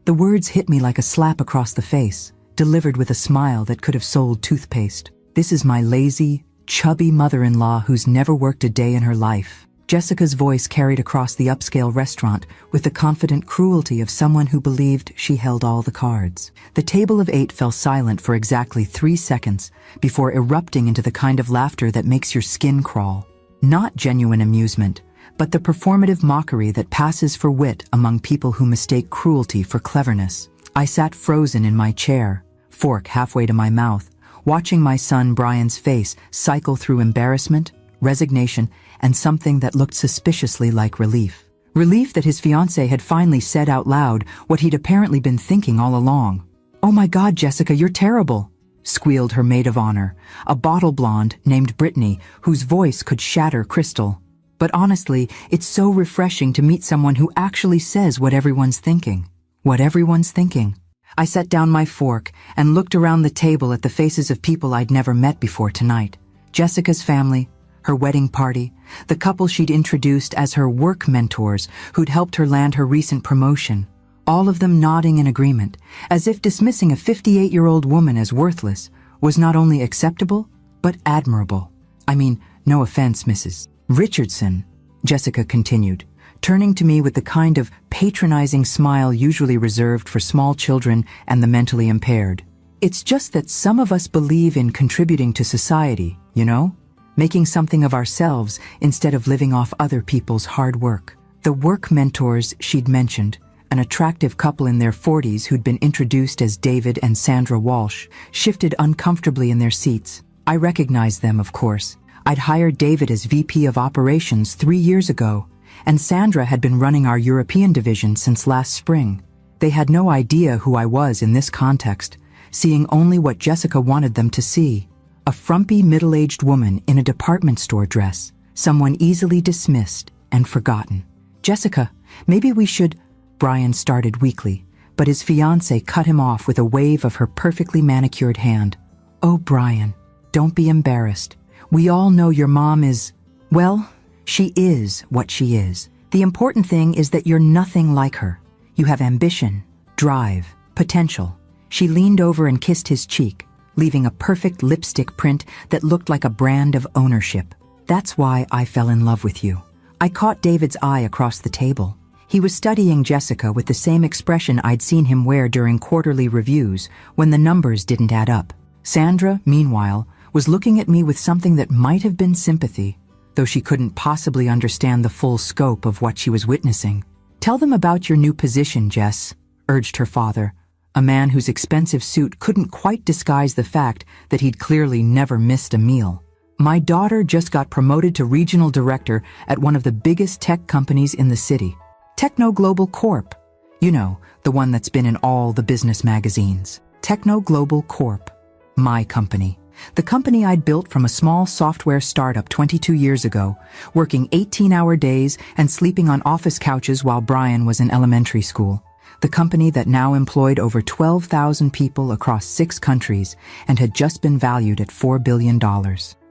The words hit me like a slap across the face, delivered with a smile that could have sold toothpaste. This is my lazy, chubby mother-in-law who's never worked a day in her life. Jessica's voice carried across the upscale restaurant with the confident cruelty of someone who believed she held all the cards. The table of 8 fell silent for exactly 3 seconds before erupting into the kind of laughter that makes your skin crawl. Not genuine amusement, but the performative mockery that passes for wit among people who mistake cruelty for cleverness. I sat frozen in my chair, fork halfway to my mouth, watching my son Brian's face cycle through embarrassment, resignation, and something that looked suspiciously like relief. Relief that his fiancée had finally said out loud what he'd apparently been thinking all along. "Oh my God, Jessica, you're terrible," squealed her maid of honor, a bottle blonde named Brittany, whose voice could shatter crystal. But honestly, it's so refreshing to meet someone who actually says what everyone's thinking. What everyone's thinking. I set down my fork and looked around the table at the faces of people I'd never met before tonight. Jessica's family, her wedding party, the couple she'd introduced as her work mentors who'd helped her land her recent promotion, all of them nodding in agreement, as if dismissing a 58-year-old woman as worthless was not only acceptable, but admirable. I mean, no offense, Mrs. Richardson, Jessica continued, turning to me with the kind of patronizing smile usually reserved for small children and the mentally impaired. It's just that some of us believe in contributing to society, you know? Making something of ourselves instead of living off other people's hard work. The work mentors she'd mentioned, an attractive couple in their 40s who'd been introduced as David and Sandra Walsh, shifted uncomfortably in their seats. I recognized them, of course. I'd hired David as VP of Operations 3 years ago, and Sandra had been running our European division since last spring. They had no idea who I was in this context, seeing only what Jessica wanted them to see. A frumpy middle-aged woman in a department store dress, someone easily dismissed and forgotten. "Jessica, maybe we should," Brian started weakly, but his fiancée cut him off with a wave of her perfectly manicured hand. "Oh, Brian, don't be embarrassed. We all know your mom is, well, she is what she is. The important thing is that you're nothing like her. You have ambition, drive, potential." She leaned over and kissed his cheek, leaving a perfect lipstick print that looked like a brand of ownership. "That's why I fell in love with you." I caught David's eye across the table. He was studying Jessica with the same expression I'd seen him wear during quarterly reviews when the numbers didn't add up. Sandra, meanwhile, was looking at me with something that might have been sympathy, though she couldn't possibly understand the full scope of what she was witnessing. "Tell them about your new position, Jess," urged her father, a man whose expensive suit couldn't quite disguise the fact that he'd clearly never missed a meal. "My daughter just got promoted to regional director at one of the biggest tech companies in the city. Techno Global Corp. You know, the one that's been in all the business magazines. Techno Global Corp. My company. The company I'd built from a small software startup 22 years ago, working 18-hour days and sleeping on office couches while Brian was in elementary school. The company that now employed over 12,000 people across 6 countries and had just been valued at $4 billion.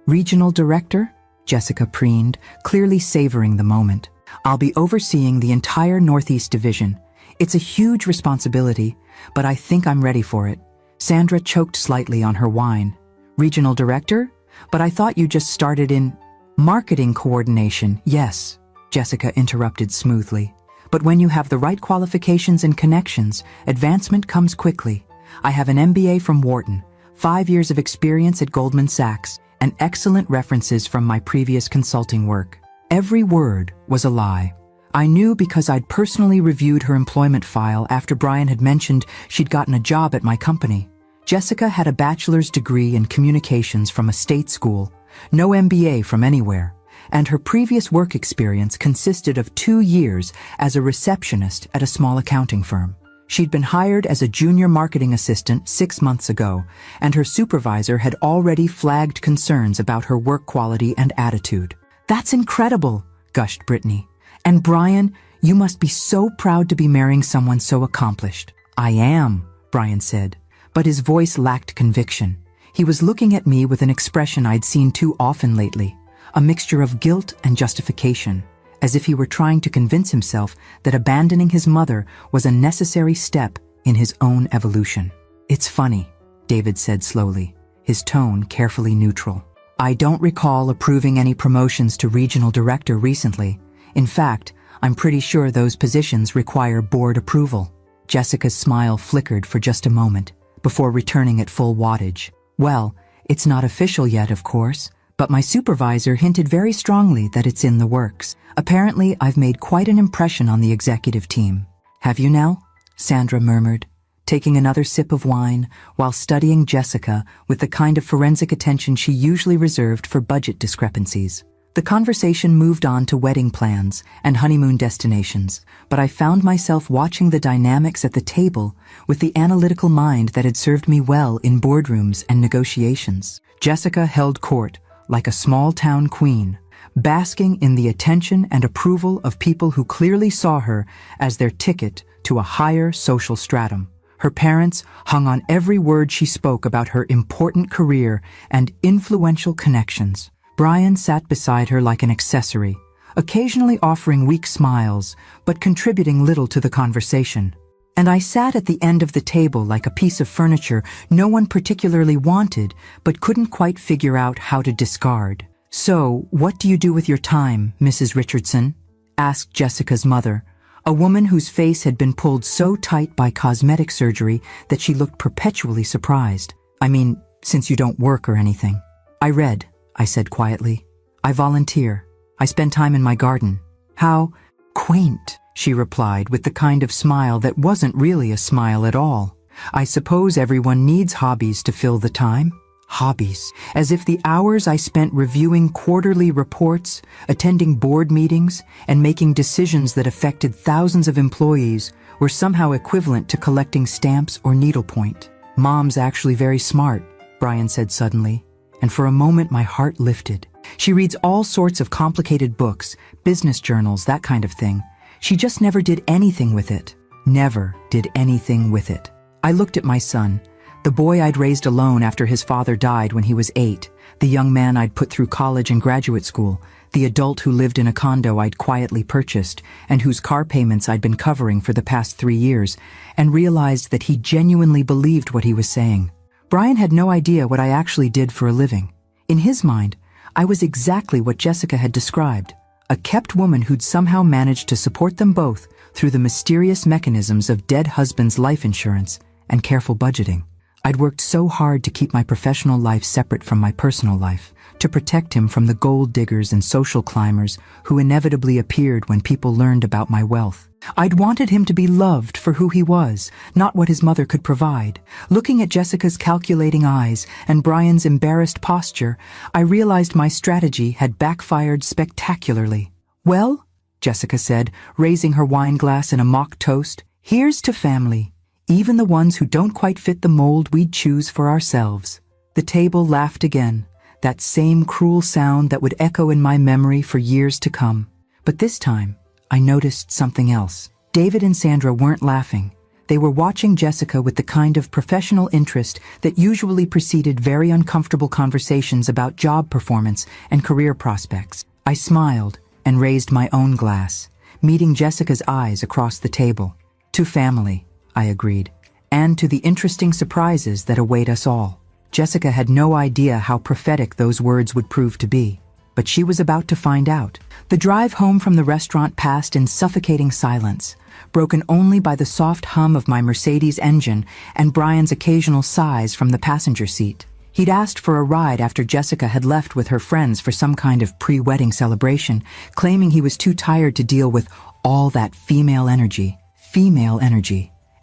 Regional director? Jessica preened, clearly savoring the moment. "I'll be overseeing the entire Northeast division. It's a huge responsibility, but I think I'm ready for it." Sandra choked slightly on her wine. "Regional director? But I thought you just started in marketing coordination." "Yes," Jessica interrupted smoothly. "But when you have the right qualifications and connections, advancement comes quickly. I have an MBA from Wharton, 5 years of experience at Goldman Sachs, and excellent references from my previous consulting work." Every word was a lie. I knew because I'd personally reviewed her employment file after Brian had mentioned she'd gotten a job at my company. Jessica had a bachelor's degree in communications from a state school, no MBA from anywhere, and her previous work experience consisted of 2 years as a receptionist at a small accounting firm. She'd been hired as a junior marketing assistant 6 months ago, and her supervisor had already flagged concerns about her work quality and attitude. "That's incredible," gushed Brittany. "And Brian, you must be so proud to be marrying someone so accomplished." "I am," Brian said, but his voice lacked conviction. He was looking at me with an expression I'd seen too often lately, a mixture of guilt and justification, as if he were trying to convince himself that abandoning his mother was a necessary step in his own evolution. "It's funny," David said slowly, his tone carefully neutral. "I don't recall approving any promotions to regional director recently. In fact, I'm pretty sure those positions require board approval." Jessica's smile flickered for just a moment, before returning at full wattage. "Well, it's not official yet, of course, but my supervisor hinted very strongly that it's in the works. Apparently, I've made quite an impression on the executive team." "Have you now?" Sandra murmured, taking another sip of wine while studying Jessica with the kind of forensic attention she usually reserved for budget discrepancies. The conversation moved on to wedding plans and honeymoon destinations, but I found myself watching the dynamics at the table with the analytical mind that had served me well in boardrooms and negotiations. Jessica held court like a small-town queen, basking in the attention and approval of people who clearly saw her as their ticket to a higher social stratum. Her parents hung on every word she spoke about her important career and influential connections. Brian sat beside her like an accessory, occasionally offering weak smiles, but contributing little to the conversation. And I sat at the end of the table like a piece of furniture no one particularly wanted, but couldn't quite figure out how to discard. "So, what do you do with your time, Mrs. Richardson?" asked Jessica's mother, a woman whose face had been pulled so tight by cosmetic surgery that she looked perpetually surprised. "I mean, since you don't work or anything." "I read," I said quietly. "I volunteer. I spend time in my garden." "How quaint," she replied with the kind of smile that wasn't really a smile at all. "I suppose everyone needs hobbies to fill the time." Hobbies. As if the hours I spent reviewing quarterly reports, attending board meetings, and making decisions that affected thousands of employees were somehow equivalent to collecting stamps or needlepoint. "Mom's actually very smart," Brian said suddenly, and for a moment my heart lifted. "She reads all sorts of complicated books, business journals, that kind of thing. She just never did anything with it. Never did anything with it." I looked at my son, the boy I'd raised alone after his father died when he was 8, the young man I'd put through college and graduate school, the adult who lived in a condo I'd quietly purchased and whose car payments I'd been covering for the past 3 years, and realized that he genuinely believed what he was saying. Brian had no idea what I actually did for a living. In his mind, I was exactly what Jessica had described, a kept woman who'd somehow managed to support them both through the mysterious mechanisms of dead husband's life insurance and careful budgeting. I'd worked so hard to keep my professional life separate from my personal life, to protect him from the gold diggers and social climbers who inevitably appeared when people learned about my wealth. I'd wanted him to be loved for who he was, not what his mother could provide. Looking at Jessica's calculating eyes and Brian's embarrassed posture, I realized my strategy had backfired spectacularly. "Well," Jessica said, raising her wine glass in a mock toast, "here's to family. Even the ones who don't quite fit the mold we'd choose for ourselves." The table laughed again, that same cruel sound that would echo in my memory for years to come. But this time, I noticed something else. David and Sandra weren't laughing. They were watching Jessica with the kind of professional interest that usually preceded very uncomfortable conversations about job performance and career prospects. I smiled and raised my own glass, meeting Jessica's eyes across the table. "To family," I agreed, "and to the interesting surprises that await us all." Jessica had no idea how prophetic those words would prove to be, but she was about to find out. The drive home from the restaurant passed in suffocating silence, broken only by the soft hum of my Mercedes engine and Brian's occasional sighs from the passenger seat. He'd asked for a ride after Jessica had left with her friends for some kind of pre-wedding celebration, claiming he was too tired to deal with all that female energy,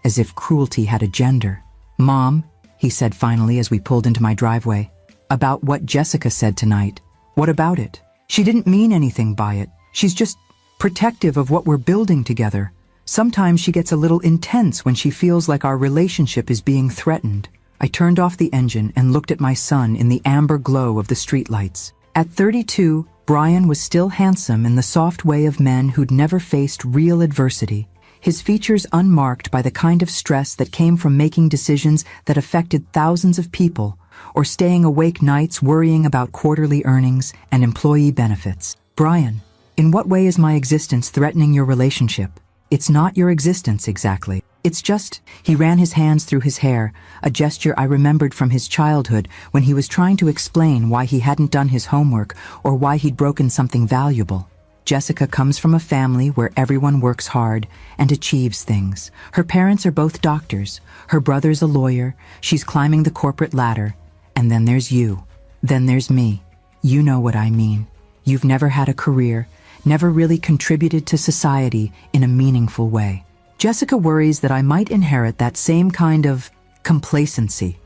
as if cruelty had a gender. "Mom," he said finally as we pulled into my driveway, "about what Jessica said tonight. What about it? She didn't mean anything by it. She's just protective of what we're building together. Sometimes she gets a little intense when she feels like our relationship is being threatened." I turned off the engine and looked at my son in the amber glow of the streetlights. At 32, Brian was still handsome in the soft way of men who'd never faced real adversity, his features unmarked by the kind of stress that came from making decisions that affected thousands of people, or staying awake nights worrying about quarterly earnings and employee benefits. Brian, In what way is my existence threatening your relationship? It's not your existence exactly. It's just, he ran his hands through his hair, a gesture I remembered from his childhood when he was trying to explain why he hadn't done his homework or why he'd broken something valuable. Jessica comes from a family where everyone works hard and achieves things. Her parents are both doctors. Her brother's a lawyer. She's climbing the corporate ladder. And then there's you. Then there's me. You know what I mean. You've never had a career, never really contributed to society in a meaningful way. Jessica worries that I might inherit that same kind of complacency.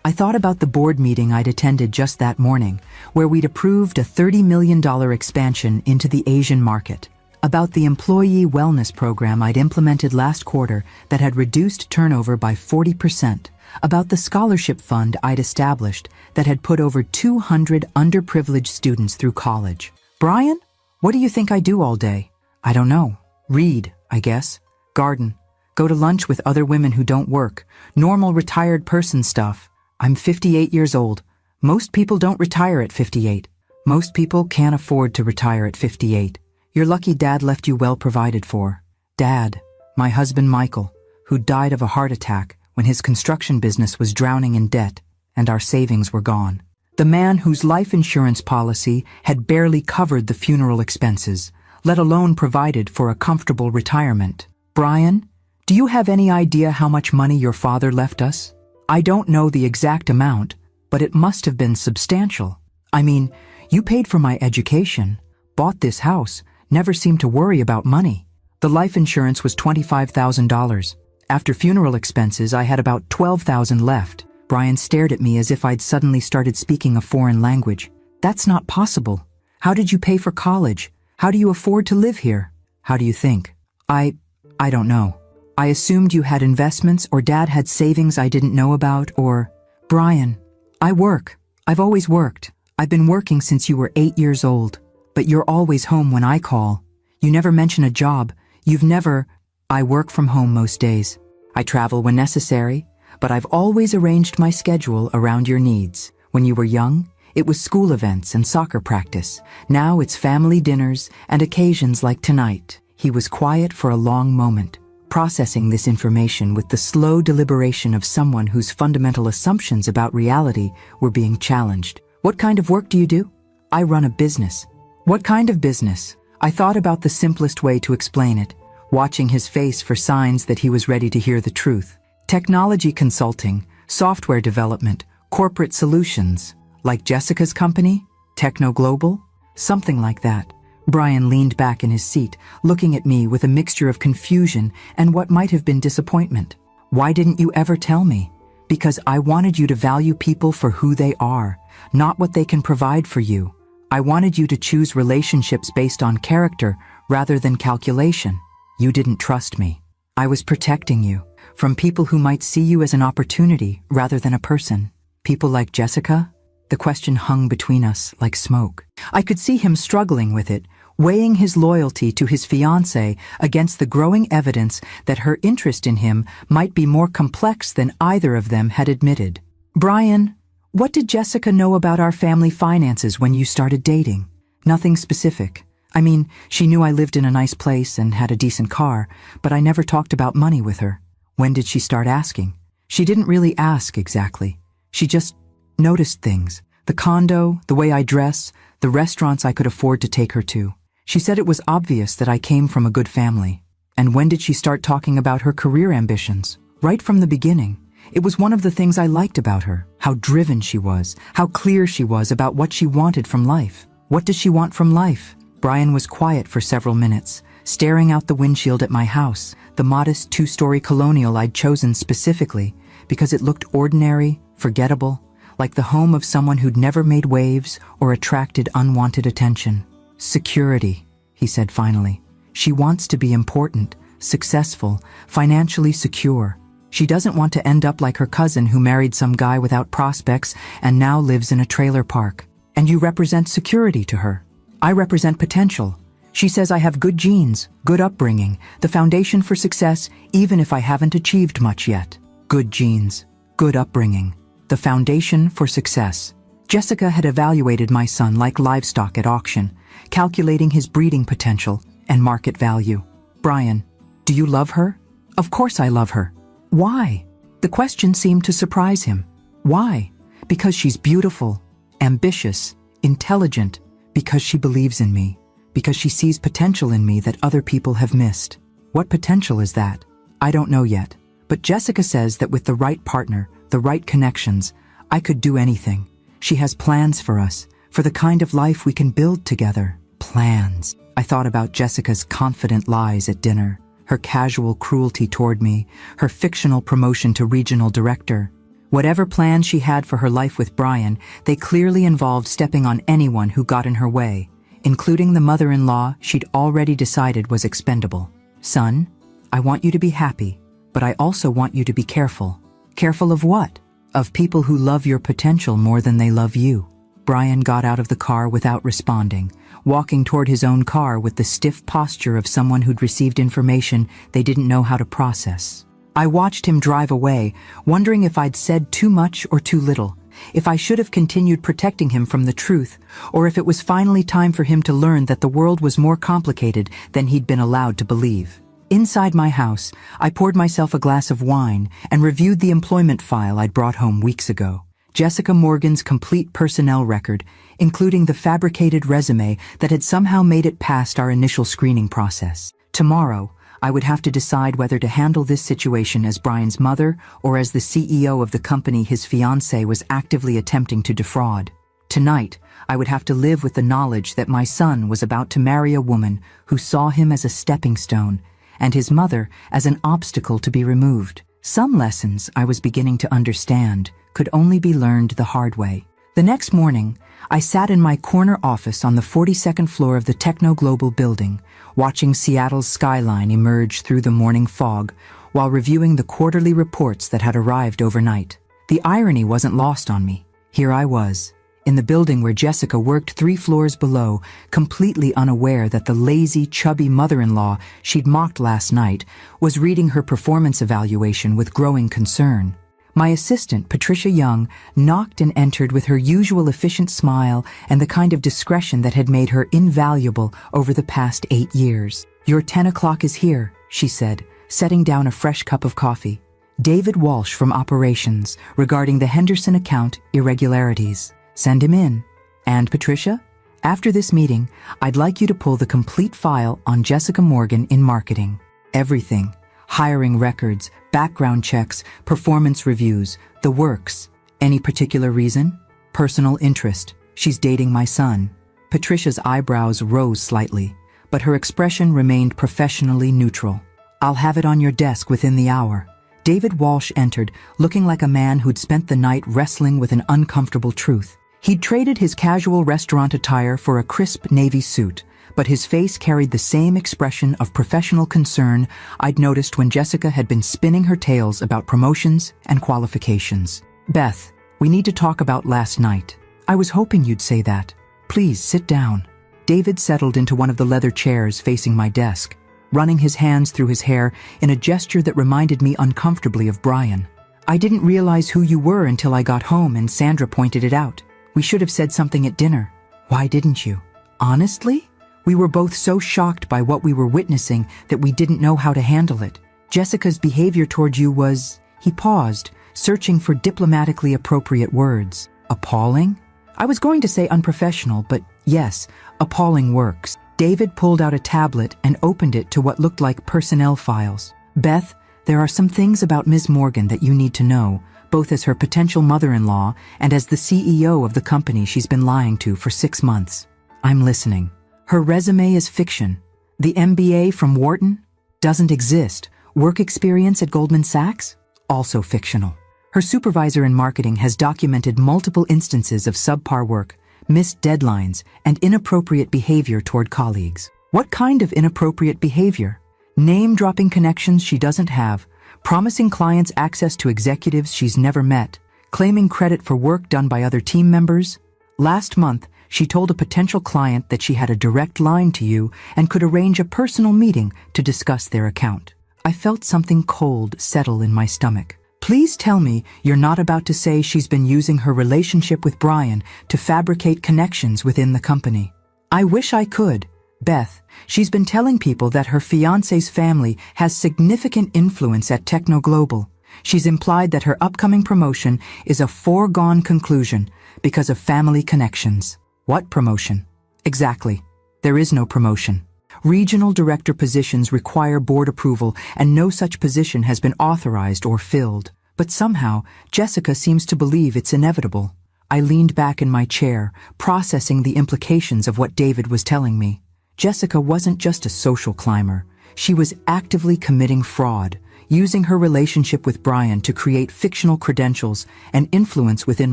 I thought about the board meeting I'd attended just that morning, where we'd approved a $30 million expansion into the Asian market, about the employee wellness program I'd implemented last quarter that had reduced turnover by 40%, about the scholarship fund I'd established that had put over 200 underprivileged students through college. Brian, what do you think I do all day? I don't know. Read, I guess. Garden. Go to lunch with other women who don't work. Normal retired person stuff. I'm 58 years old. Most people don't retire at 58. Most people can't afford to retire at 58. You're lucky Dad left you well provided for. Dad, my husband Michael, who died of a heart attack when his construction business was drowning in debt and our savings were gone. The man whose life insurance policy had barely covered the funeral expenses, let alone provided for a comfortable retirement. Brian, do you have any idea how much money your father left us? I don't know the exact amount, but it must have been substantial. I mean, you paid for my education, bought this house, never seemed to worry about money. The life insurance was $25,000. After funeral expenses, I had about $12,000 left. Brian stared at me as if I'd suddenly started speaking a foreign language. That's not possible. How did you pay for college? How do you afford to live here? How do you think? I don't know. I assumed you had investments or Dad had savings I didn't know about or... Brian, I work. I've always worked. I've been working since you were 8 years old. But you're always home when I call. You never mention a job. You've never... I work from home most days. I travel when necessary, but I've always arranged my schedule around your needs. When you were young, it was school events and soccer practice. Now it's family dinners and occasions like tonight. He was quiet for a long moment, processing this information with the slow deliberation of someone whose fundamental assumptions about reality were being challenged. What kind of work do you do? I run a business. What kind of business? I thought about the simplest way to explain it, watching his face for signs that he was ready to hear the truth. Technology consulting, software development, corporate solutions, like Jessica's company, Techno Global, something like that. Brian leaned back in his seat, looking at me with a mixture of confusion and what might have been disappointment. Why didn't you ever tell me? Because I wanted you to value people for who they are, not what they can provide for you. I wanted you to choose relationships based on character rather than calculation. You didn't trust me. I was protecting you from people who might see you as an opportunity rather than a person. People like Jessica? The question hung between us like smoke. I could see him struggling with it, weighing his loyalty to his fiancée against the growing evidence that her interest in him might be more complex than either of them had admitted. Brian, what did Jessica know about our family finances when you started dating? Nothing specific. I mean, she knew I lived in a nice place and had a decent car, but I never talked about money with her. When did she start asking? She didn't really ask exactly. She just noticed things. The condo, the way I dress, the restaurants I could afford to take her to. She said it was obvious that I came from a good family. And when did she start talking about her career ambitions? Right from the beginning. It was one of the things I liked about her, how driven she was, how clear she was about what she wanted from life. What does she want from life? Brian was quiet for several minutes, staring out the windshield at my house, the modest two-story colonial I'd chosen specifically because it looked ordinary, forgettable, like the home of someone who'd never made waves or attracted unwanted attention. Security, he said finally. She wants to be important, successful, financially secure. She doesn't want to end up like her cousin who married some guy without prospects and now lives in a trailer park. And you represent security to her. I represent potential. She says I have good genes, good upbringing, the foundation for success even if I haven't achieved much yet. Good genes, good upbringing, the foundation for success. Jessica had evaluated my son like livestock at auction, calculating his breeding potential and market value. "Brian, do you love her?" "Of course I love her." "Why?" The question seemed to surprise him. "Why?" "Because she's beautiful, ambitious, intelligent, because she believes in me, because she sees potential in me that other people have missed." "What potential is that?" "I don't know yet, but Jessica says that with the right partner, the right connections, I could do anything. She has plans for us, for the kind of life we can build together." Plans. I thought about Jessica's confident lies at dinner, her casual cruelty toward me, her fictional promotion to regional director. Whatever plans she had for her life with Brian, they clearly involved stepping on anyone who got in her way, including the mother-in-law she'd already decided was expendable. "Son, I want you to be happy, but I also want you to be careful." "Careful of what?" "Of people who love your potential more than they love you." Brian got out of the car without responding, walking toward his own car with the stiff posture of someone who'd received information they didn't know how to process. I watched him drive away, wondering if I'd said too much or too little, if I should have continued protecting him from the truth, or if it was finally time for him to learn that the world was more complicated than he'd been allowed to believe. Inside my house, I poured myself a glass of wine and reviewed the employment file I'd brought home weeks ago. Jessica Morgan's complete personnel record, including the fabricated resume that had somehow made it past our initial screening process. Tomorrow, I would have to decide whether to handle this situation as Brian's mother or as the CEO of the company his fiancée was actively attempting to defraud. Tonight, I would have to live with the knowledge that my son was about to marry a woman who saw him as a stepping stone and his mother as an obstacle to be removed. Some lessons I was beginning to understand could only be learned the hard way. The next morning, I sat in my corner office on the 42nd floor of the Techno Global building, watching Seattle's skyline emerge through the morning fog while reviewing the quarterly reports that had arrived overnight. The irony wasn't lost on me. Here I was, in the building where Jessica worked 3 floors below, completely unaware that the lazy, chubby mother-in-law she'd mocked last night was reading her performance evaluation with growing concern. My assistant, Patricia Young, knocked and entered with her usual efficient smile and the kind of discretion that had made her invaluable over the past 8 years. "Your 10 o'clock is here," she said, setting down a fresh cup of coffee. "David Walsh from Operations, regarding the Henderson account irregularities. Send him in. And Patricia, after this meeting, I'd like you to pull the complete file on Jessica Morgan in marketing. Everything. Hiring records, background checks, performance reviews, the works. Any particular reason?" "Personal interest. She's dating my son." Patricia's eyebrows rose slightly, but her expression remained professionally neutral. "I'll have it on your desk within the hour." David Walsh entered, looking like a man who'd spent the night wrestling with an uncomfortable truth. He'd traded his casual restaurant attire for a crisp navy suit, but his face carried the same expression of professional concern I'd noticed when Jessica had been spinning her tales about promotions and qualifications. "Beth, we need to talk about last night." "I was hoping you'd say that. Please sit down." David settled into one of the leather chairs facing my desk, running his hands through his hair in a gesture that reminded me uncomfortably of Brian. "I didn't realize who you were until I got home and Sandra pointed it out. We should have said something at dinner." "Why didn't you?" "Honestly? We were both so shocked by what we were witnessing that we didn't know how to handle it. Jessica's behavior toward you was..." He paused, searching for diplomatically appropriate words. "Appalling?" I was going to say unprofessional, but yes, appalling works. David pulled out a tablet and opened it to what looked like personnel files. "Beth, there are some things about Ms. Morgan that you need to know, both as her potential mother-in-law and as the CEO of the company she's been lying to for 6 months." "I'm listening." "Her resume is fiction. The MBA from Wharton? Doesn't exist. Work experience at Goldman Sachs? Also fictional. Her supervisor in marketing has documented multiple instances of subpar work, missed deadlines, and inappropriate behavior toward colleagues." "What kind of inappropriate behavior?" "Name-dropping connections she doesn't have, promising clients access to executives she's never met, claiming credit for work done by other team members. Last month, she told a potential client that she had a direct line to you and could arrange a personal meeting to discuss their account." I felt something cold settle in my stomach. "Please tell me you're not about to say she's been using her relationship with Brian to fabricate connections within the company." I wish I could. Beth, she's been telling people that her fiancé's family has significant influence at Techno Global. She's implied that her upcoming promotion is a foregone conclusion because of family connections. What promotion? Exactly. There is no promotion. Regional director positions require board approval, and no such position has been authorized or filled. But somehow, Jessica seems to believe it's inevitable. I leaned back in my chair, processing the implications of what David was telling me. Jessica wasn't just a social climber. She was actively committing fraud, using her relationship with Brian to create fictional credentials and influence within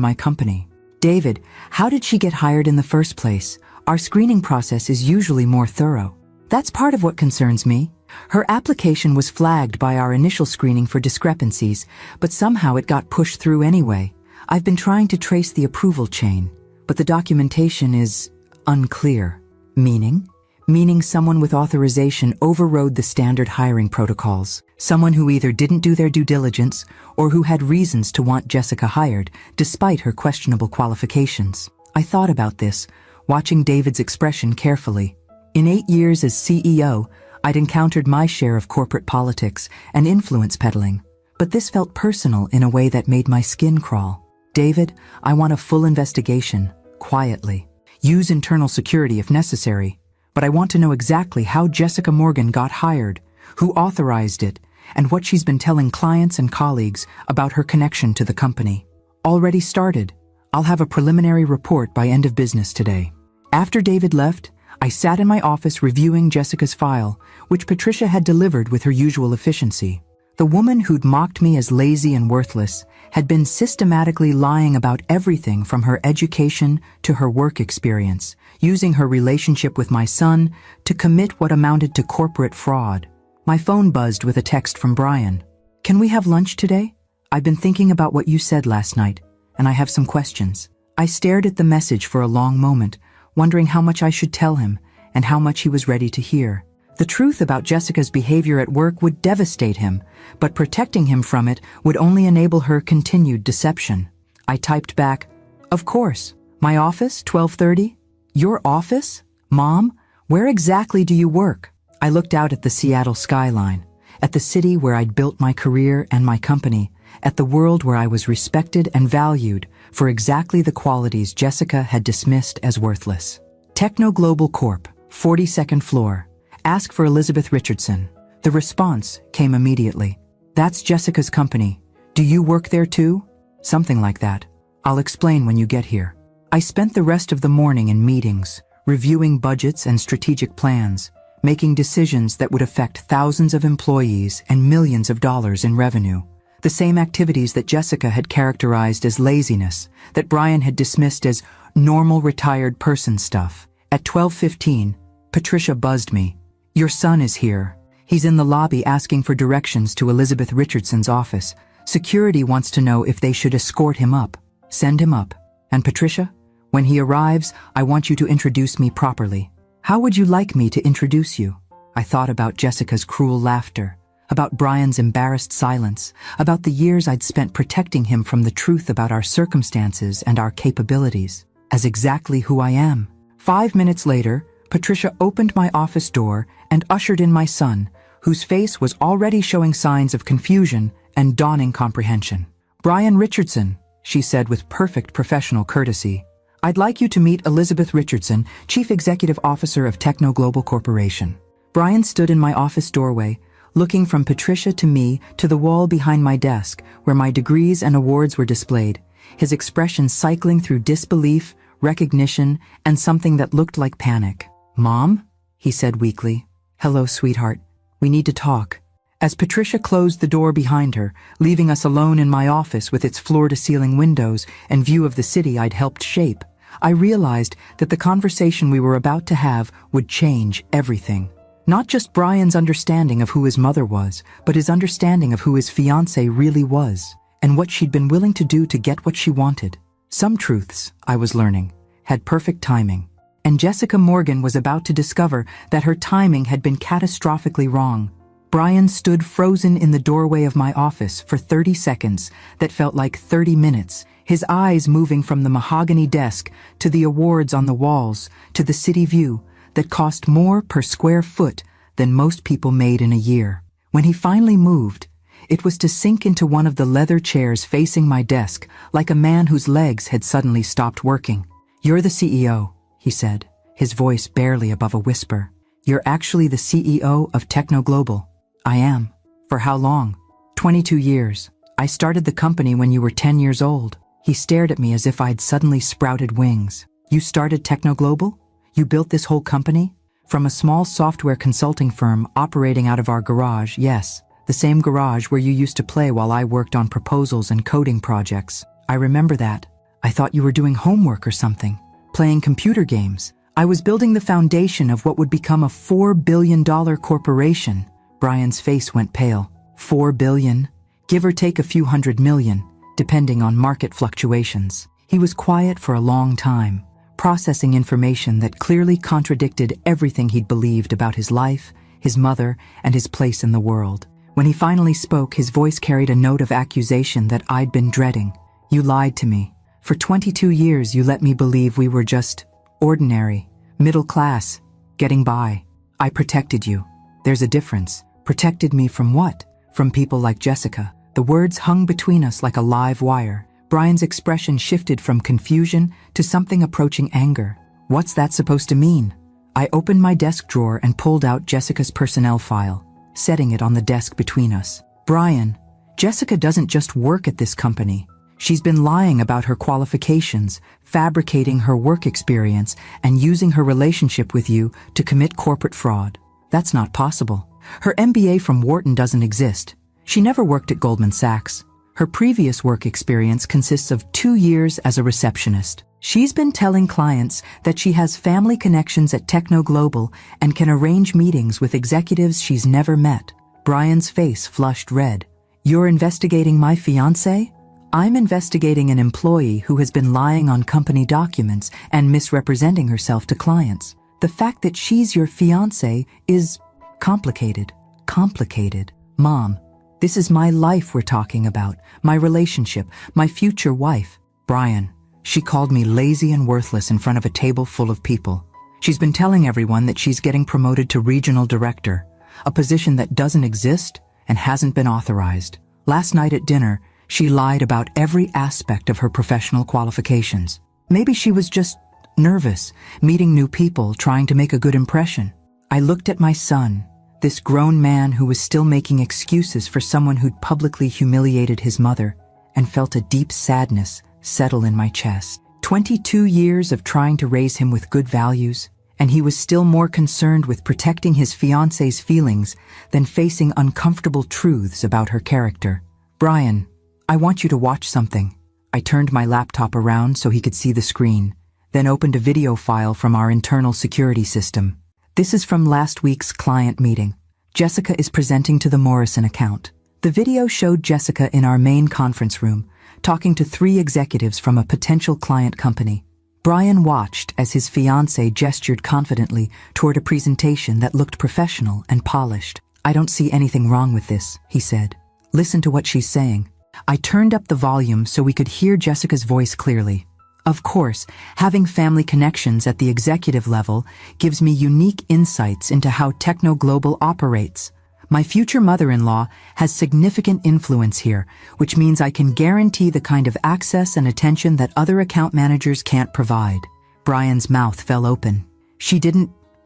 my company. David, how did she get hired in the first place? Our screening process is usually more thorough. That's part of what concerns me. Her application was flagged by our initial screening for discrepancies, but somehow it got pushed through anyway. I've been trying to trace the approval chain, but the documentation is unclear. Meaning someone with authorization overrode the standard hiring protocols. Someone who either didn't do their due diligence or who had reasons to want Jessica hired, despite her questionable qualifications. I thought about this, watching David's expression carefully. In 8 years as CEO, I'd encountered my share of corporate politics and influence peddling, but this felt personal in a way that made my skin crawl. David, I want a full investigation, quietly. Use internal security if necessary, but I want to know exactly how Jessica Morgan got hired, who authorized it, and what she's been telling clients and colleagues about her connection to the company. Already started. I'll have a preliminary report by end of business today. After David left, I sat in my office reviewing Jessica's file, which Patricia had delivered with her usual efficiency. The woman who'd mocked me as lazy and worthless had been systematically lying about everything from her education to her work experience, using her relationship with my son to commit what amounted to corporate fraud. My phone buzzed with a text from Brian. Can we have lunch today? I've been thinking about what you said last night, and I have some questions. I stared at the message for a long moment, wondering how much I should tell him and how much he was ready to hear. The truth about Jessica's behavior at work would devastate him, but protecting him from it would only enable her continued deception. I typed back, "Of course. My office, 12:30? Your office? Mom, where exactly do you work?" I looked out at the Seattle skyline, at the city where I'd built my career and my company, at the world where I was respected and valued for exactly the qualities Jessica had dismissed as worthless. Techno Global Corp, 42nd floor. Ask for Elizabeth Richardson. The response came immediately. That's Jessica's company. Do you work there too? Something like that. I'll explain when you get here. I spent the rest of the morning in meetings, reviewing budgets and strategic plans, making decisions that would affect thousands of employees and millions of dollars in revenue. The same activities that Jessica had characterized as laziness, that Brian had dismissed as normal retired person stuff. At 12:15, Patricia buzzed me. Your son is here. He's in the lobby asking for directions to Elizabeth Richardson's office. Security wants to know if they should escort him up. Send him up. And Patricia, when he arrives, I want you to introduce me properly. How would you like me to introduce you? I thought about Jessica's cruel laughter, about Brian's embarrassed silence, about the years I'd spent protecting him from the truth about our circumstances and our capabilities, as exactly who I am. 5 minutes later, Patricia opened my office door and ushered in my son, whose face was already showing signs of confusion and dawning comprehension. Brian Richardson, she said with perfect professional courtesy. I'd like you to meet Elizabeth Richardson, Chief Executive Officer of Techno Global Corporation. Brian stood in my office doorway, looking from Patricia to me to the wall behind my desk, where my degrees and awards were displayed, his expression cycling through disbelief, recognition, and something that looked like panic. Mom? He said weakly. Hello, sweetheart. We need to talk. As Patricia closed the door behind her, leaving us alone in my office with its floor-to-ceiling windows and view of the city I'd helped shape, I realized that the conversation we were about to have would change everything. Not just Brian's understanding of who his mother was, but his understanding of who his fiancée really was, and what she'd been willing to do to get what she wanted. Some truths, I was learning, had perfect timing. And Jessica Morgan was about to discover that her timing had been catastrophically wrong. Brian stood frozen in the doorway of my office for 30 seconds that felt like 30 minutes, his eyes moving from the mahogany desk to the awards on the walls to the city view that cost more per square foot than most people made in a year. When he finally moved, it was to sink into one of the leather chairs facing my desk like a man whose legs had suddenly stopped working. "You're the CEO," he said, his voice barely above a whisper. "You're actually the CEO of Techno Global." "I am." "For how long?" 22 years. "I started the company when you were 10 years old." He stared at me as if I'd suddenly sprouted wings. "You started Techno Global? You built this whole company?" "From a small software consulting firm operating out of our garage, yes. The same garage where you used to play while I worked on proposals and coding projects." "I remember that. I thought you were doing homework or something. Playing computer games." "I was building the foundation of what would become a $4 billion corporation." Brian's face went pale. $4 billion? Give or take a few $100 million, depending on market fluctuations. He was quiet for a long time, processing information that clearly contradicted everything he'd believed about his life, his mother, and his place in the world. When he finally spoke, his voice carried a note of accusation that I'd been dreading. "You lied to me. For 22 years you let me believe we were just ordinary, middle class, getting by. I protected you. There's a difference. Protected me from what? From people like Jessica." The words hung between us like a live wire. Brian's expression shifted from confusion to something approaching anger. "What's that supposed to mean?" I opened my desk drawer and pulled out Jessica's personnel file, setting it on the desk between us. "Brian, Jessica doesn't just work at this company. She's been lying about her qualifications, fabricating her work experience, and using her relationship with you to commit corporate fraud. That's not possible. Her MBA from Wharton doesn't exist. She never worked at Goldman Sachs. Her previous work experience consists of 2 years as a receptionist. She's been telling clients that she has family connections at Techno Global and can arrange meetings with executives she's never met." Brian's face flushed red. "You're investigating my fiancée?" "I'm investigating an employee who has been lying on company documents and misrepresenting herself to clients. The fact that she's your fiancée is complicated." "Complicated? Mom, this is my life we're talking about, my relationship, my future wife." "Brian, she called me lazy and worthless in front of a table full of people. She's been telling everyone that she's getting promoted to regional director, a position that doesn't exist and hasn't been authorized. Last night at dinner, she lied about every aspect of her professional qualifications. Maybe she was just nervous, meeting new people, trying to make a good impression." I looked at my son, this grown man who was still making excuses for someone who'd publicly humiliated his mother, and felt a deep sadness settle in my chest. 22 years of trying to raise him with good values, and he was still more concerned with protecting his fiancée's feelings than facing uncomfortable truths about her character. "Brian, I want you to watch something." I turned my laptop around so he could see the screen, then opened a video file from our internal security system. "This is from last week's client meeting. Jessica is presenting to the Morrison account." The video showed Jessica in our main conference room, talking to 3 executives from a potential client company. Brian watched as his fiancée gestured confidently toward a presentation that looked professional and polished. "I don't see anything wrong with this," he said. "Listen to what she's saying." I turned up the volume so we could hear Jessica's voice clearly. "Of course, having family connections at the executive level gives me unique insights into how Techno Global operates. My future mother-in-law has significant influence here, which means I can guarantee the kind of access and attention that other account managers can't provide." Brian's mouth fell open.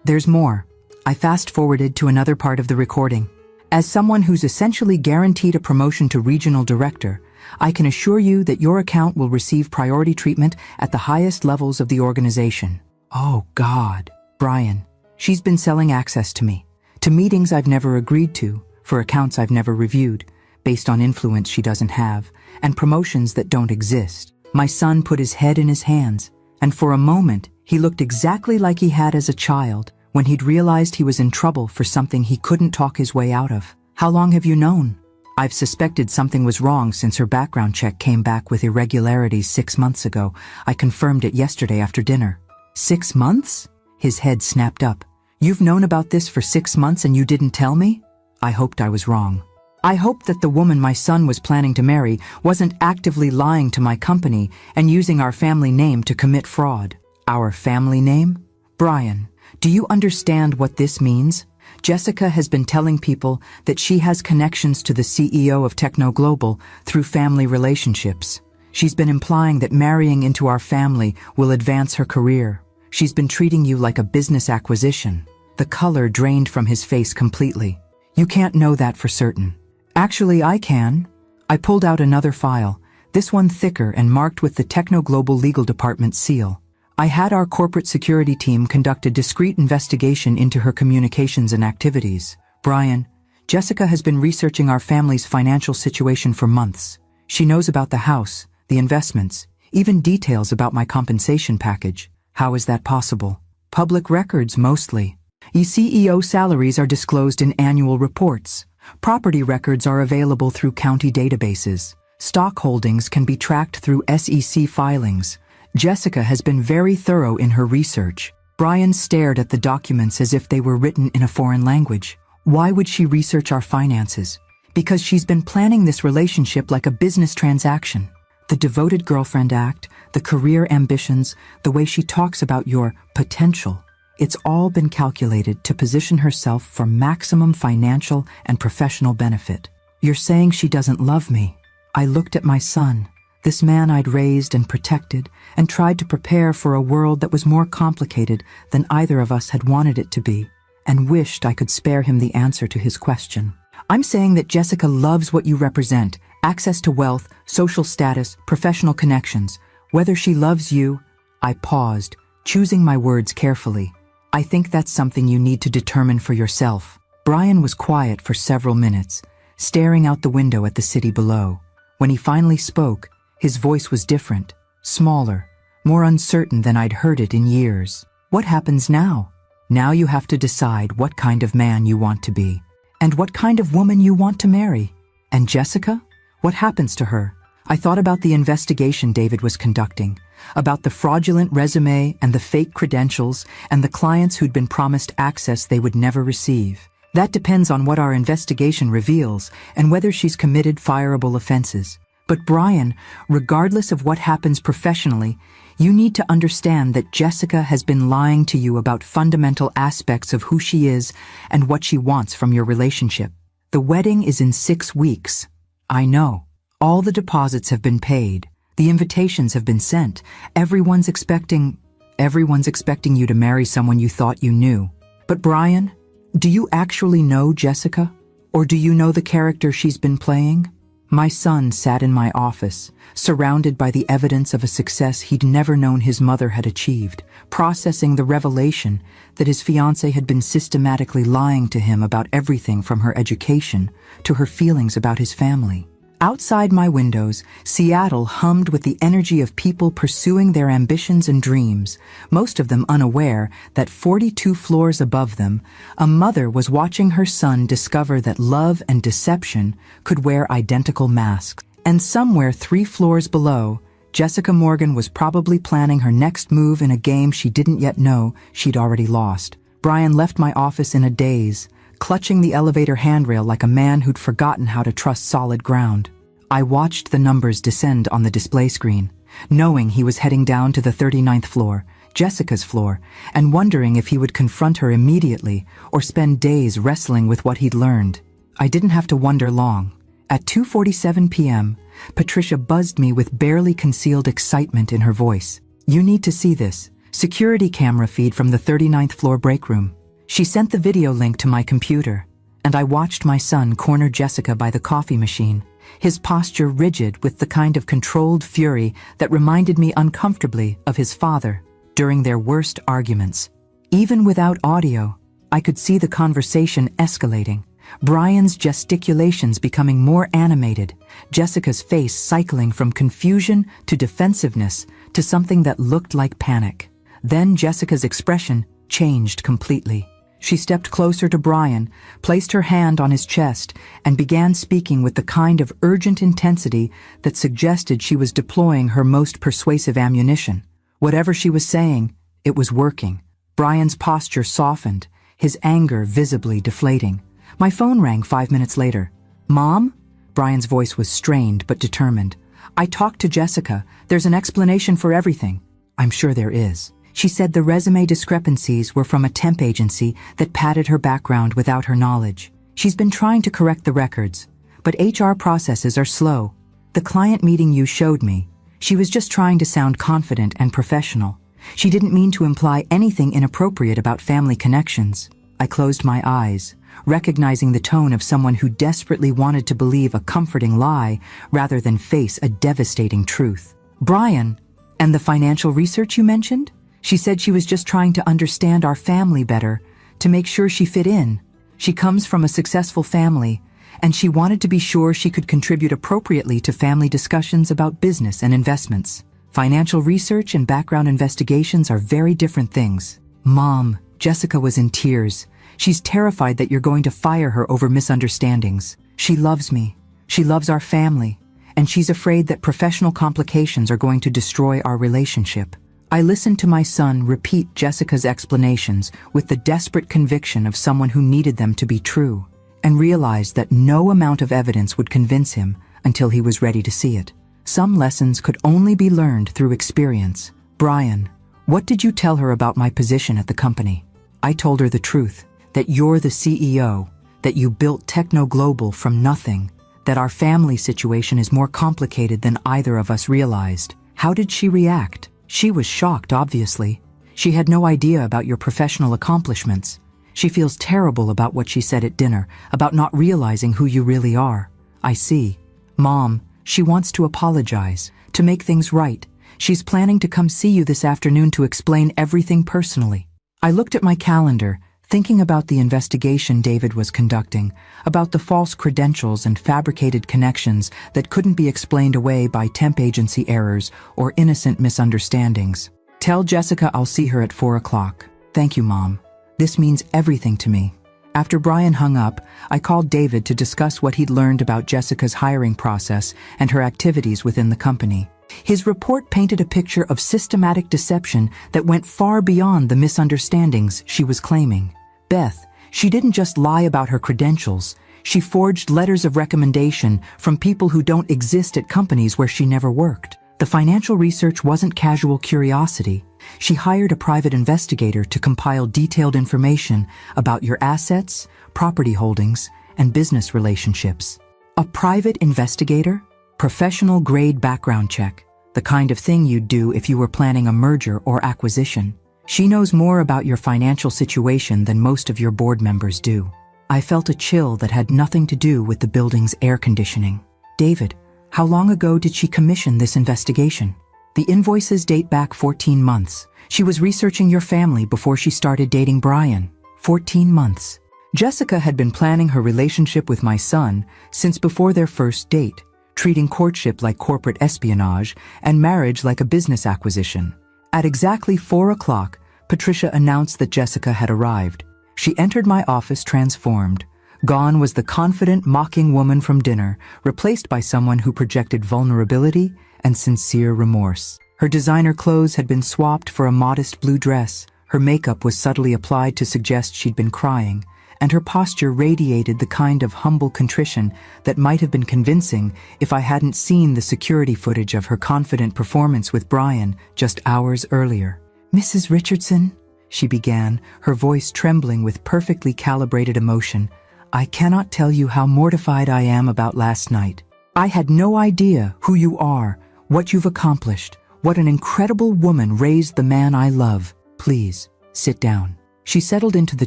There's more." I fast-forwarded to another part of the recording. "As someone who's essentially guaranteed a promotion to regional director, I can assure you that your account will receive priority treatment at the highest levels of the organization." "Oh, God." "Brian, she's been selling access to me, to meetings I've never agreed to, for accounts I've never reviewed, based on influence she doesn't have, and promotions that don't exist." My son put his head in his hands, and for a moment he looked exactly like he had as a child when he'd realized he was in trouble for something he couldn't talk his way out of. "How long have you known?" "I've suspected something was wrong since her background check came back with irregularities 6 months ago. I confirmed it yesterday after dinner." 6 months? His head snapped up. "You've known about this for 6 months and you didn't tell me?" I hoped I was wrong. I hoped that the woman my son was planning to marry wasn't actively lying to my company and using our family name to commit fraud. Our family name? Brian, do you understand what this means? Jessica has been telling people that she has connections to the CEO of Techno Global through family relationships. She's been implying that marrying into our family will advance her career. She's been treating you like a business acquisition. The color drained from his face completely. You can't know that for certain. Actually, I can. I pulled out another file, this one thicker and marked with the Techno Global Legal Department seal. I had our corporate security team conduct a discreet investigation into her communications and activities. Brian, Jessica has been researching our family's financial situation for months. She knows about the house, the investments, even details about my compensation package. How is that possible? Public records, mostly. CEO salaries are disclosed in annual reports. Property records are available through county databases. Stock holdings can be tracked through SEC filings. Jessica has been very thorough in her research. Brian stared at the documents as if they were written in a foreign language. Why would she research our finances? Because she's been planning this relationship like a business transaction. The devoted girlfriend act, the career ambitions, the way she talks about your potential. It's all been calculated to position herself for maximum financial and professional benefit. You're saying she doesn't love me. I looked at my son, this man I'd raised and protected, and tried to prepare for a world that was more complicated than either of us had wanted it to be, and wished I could spare him the answer to his question. I'm saying that Jessica loves what you represent, access to wealth, social status, professional connections. Whether she loves you, I paused, choosing my words carefully. I think that's something you need to determine for yourself. Brian was quiet for several minutes, staring out the window at the city below. When he finally spoke, his voice was different, smaller, more uncertain than I'd heard it in years. What happens now? Now you have to decide what kind of man you want to be, and what kind of woman you want to marry. And Jessica? What happens to her? I thought about the investigation David was conducting, about the fraudulent resume and the fake credentials and the clients who'd been promised access they would never receive. That depends on what our investigation reveals and whether she's committed fireable offenses. But Brian, regardless of what happens professionally, you need to understand that Jessica has been lying to you about fundamental aspects of who she is and what she wants from your relationship. The wedding is in 6 weeks. I know. All the deposits have been paid. The invitations have been sent. Everyone's expecting you to marry someone you thought you knew. But Brian, do you actually know Jessica? Or do you know the character she's been playing? My son sat in my office, surrounded by the evidence of a success he'd never known his mother had achieved, processing the revelation that his fiancée had been systematically lying to him about everything from her education to her feelings about his family. Outside my windows, Seattle hummed with the energy of people pursuing their ambitions and dreams, most of them unaware that 42 floors above them, a mother was watching her son discover that love and deception could wear identical masks. And somewhere 3 floors below, Jessica Morgan was probably planning her next move in a game she didn't yet know she'd already lost. Brian left my office in a daze, clutching the elevator handrail like a man who'd forgotten how to trust solid ground. I watched the numbers descend on the display screen, knowing he was heading down to the 39th floor, Jessica's floor, and wondering if he would confront her immediately or spend days wrestling with what he'd learned. I didn't have to wonder long. At 2:47 p.m., Patricia buzzed me with barely concealed excitement in her voice. You need to see this. Security camera feed from the 39th floor break room. She sent the video link to my computer, and I watched my son corner Jessica by the coffee machine, his posture rigid with the kind of controlled fury that reminded me uncomfortably of his father during their worst arguments. Even without audio, I could see the conversation escalating, Brian's gesticulations becoming more animated, Jessica's face cycling from confusion to defensiveness to something that looked like panic. Then Jessica's expression changed completely. She stepped closer to Brian, placed her hand on his chest, and began speaking with the kind of urgent intensity that suggested she was deploying her most persuasive ammunition. Whatever she was saying, it was working. Brian's posture softened, his anger visibly deflating. My phone rang 5 minutes later. "Mom?" Brian's voice was strained but determined. "I talked to Jessica. There's an explanation for everything." "I'm sure there is." She said the resume discrepancies were from a temp agency that padded her background without her knowledge. She's been trying to correct the records, but HR processes are slow. The client meeting you showed me, she was just trying to sound confident and professional. She didn't mean to imply anything inappropriate about family connections. I closed my eyes, recognizing the tone of someone who desperately wanted to believe a comforting lie rather than face a devastating truth. "Brian, and the financial research you mentioned?" She said she was just trying to understand our family better, to make sure she fit in. She comes from a successful family, and she wanted to be sure she could contribute appropriately to family discussions about business and investments. Financial research and background investigations are very different things. "Mom," Jessica was in tears. "She's terrified that you're going to fire her over misunderstandings. She loves me. She loves our family. And she's afraid that professional complications are going to destroy our relationship." I listened to my son repeat Jessica's explanations with the desperate conviction of someone who needed them to be true, and realized that no amount of evidence would convince him until he was ready to see it. Some lessons could only be learned through experience. "Brian, what did you tell her about my position at the company?" I told her the truth, that you're the CEO, that you built Techno Global from nothing, that our family situation is more complicated than either of us realized. How did she react? She was shocked, obviously. She had no idea about your professional accomplishments. She feels terrible about what she said at dinner, about not realizing who you really are. "I see. Mom, she wants to apologize, to make things right. She's planning to come see you this afternoon to explain everything personally." I looked at my calendar, thinking about the investigation David was conducting, about the false credentials and fabricated connections that couldn't be explained away by temp agency errors or innocent misunderstandings. "Tell Jessica I'll see her at 4 o'clock. "Thank you, Mom. This means everything to me." After Brian hung up, I called David to discuss what he'd learned about Jessica's hiring process and her activities within the company. His report painted a picture of systematic deception that went far beyond the misunderstandings she was claiming. Beth, she didn't just lie about her credentials. She forged letters of recommendation from people who don't exist at companies where she never worked. The financial research wasn't casual curiosity. She hired a private investigator to compile detailed information about your assets, property holdings, and business relationships. A private investigator? Professional grade background check. The kind of thing you'd do if you were planning a merger or acquisition. She knows more about your financial situation than most of your board members do. I felt a chill that had nothing to do with the building's air conditioning. "David, how long ago did she commission this investigation?" "The invoices date back 14 months. She was researching your family before she started dating Brian." 14 months. Jessica had been planning her relationship with my son since before their first date, treating courtship like corporate espionage and marriage like a business acquisition. At exactly 4 o'clock, Patricia announced that Jessica had arrived. She entered my office transformed. Gone was the confident, mocking woman from dinner, replaced by someone who projected vulnerability and sincere remorse. Her designer clothes had been swapped for a modest blue dress. Her makeup was subtly applied to suggest she'd been crying, and her posture radiated the kind of humble contrition that might have been convincing if I hadn't seen the security footage of her confident performance with Brian just hours earlier. "Mrs. Richardson," she began, her voice trembling with perfectly calibrated emotion, "I cannot tell you how mortified I am about last night. I had no idea who you are, what you've accomplished, what an incredible woman raised the man I love. Please, sit down." She settled into the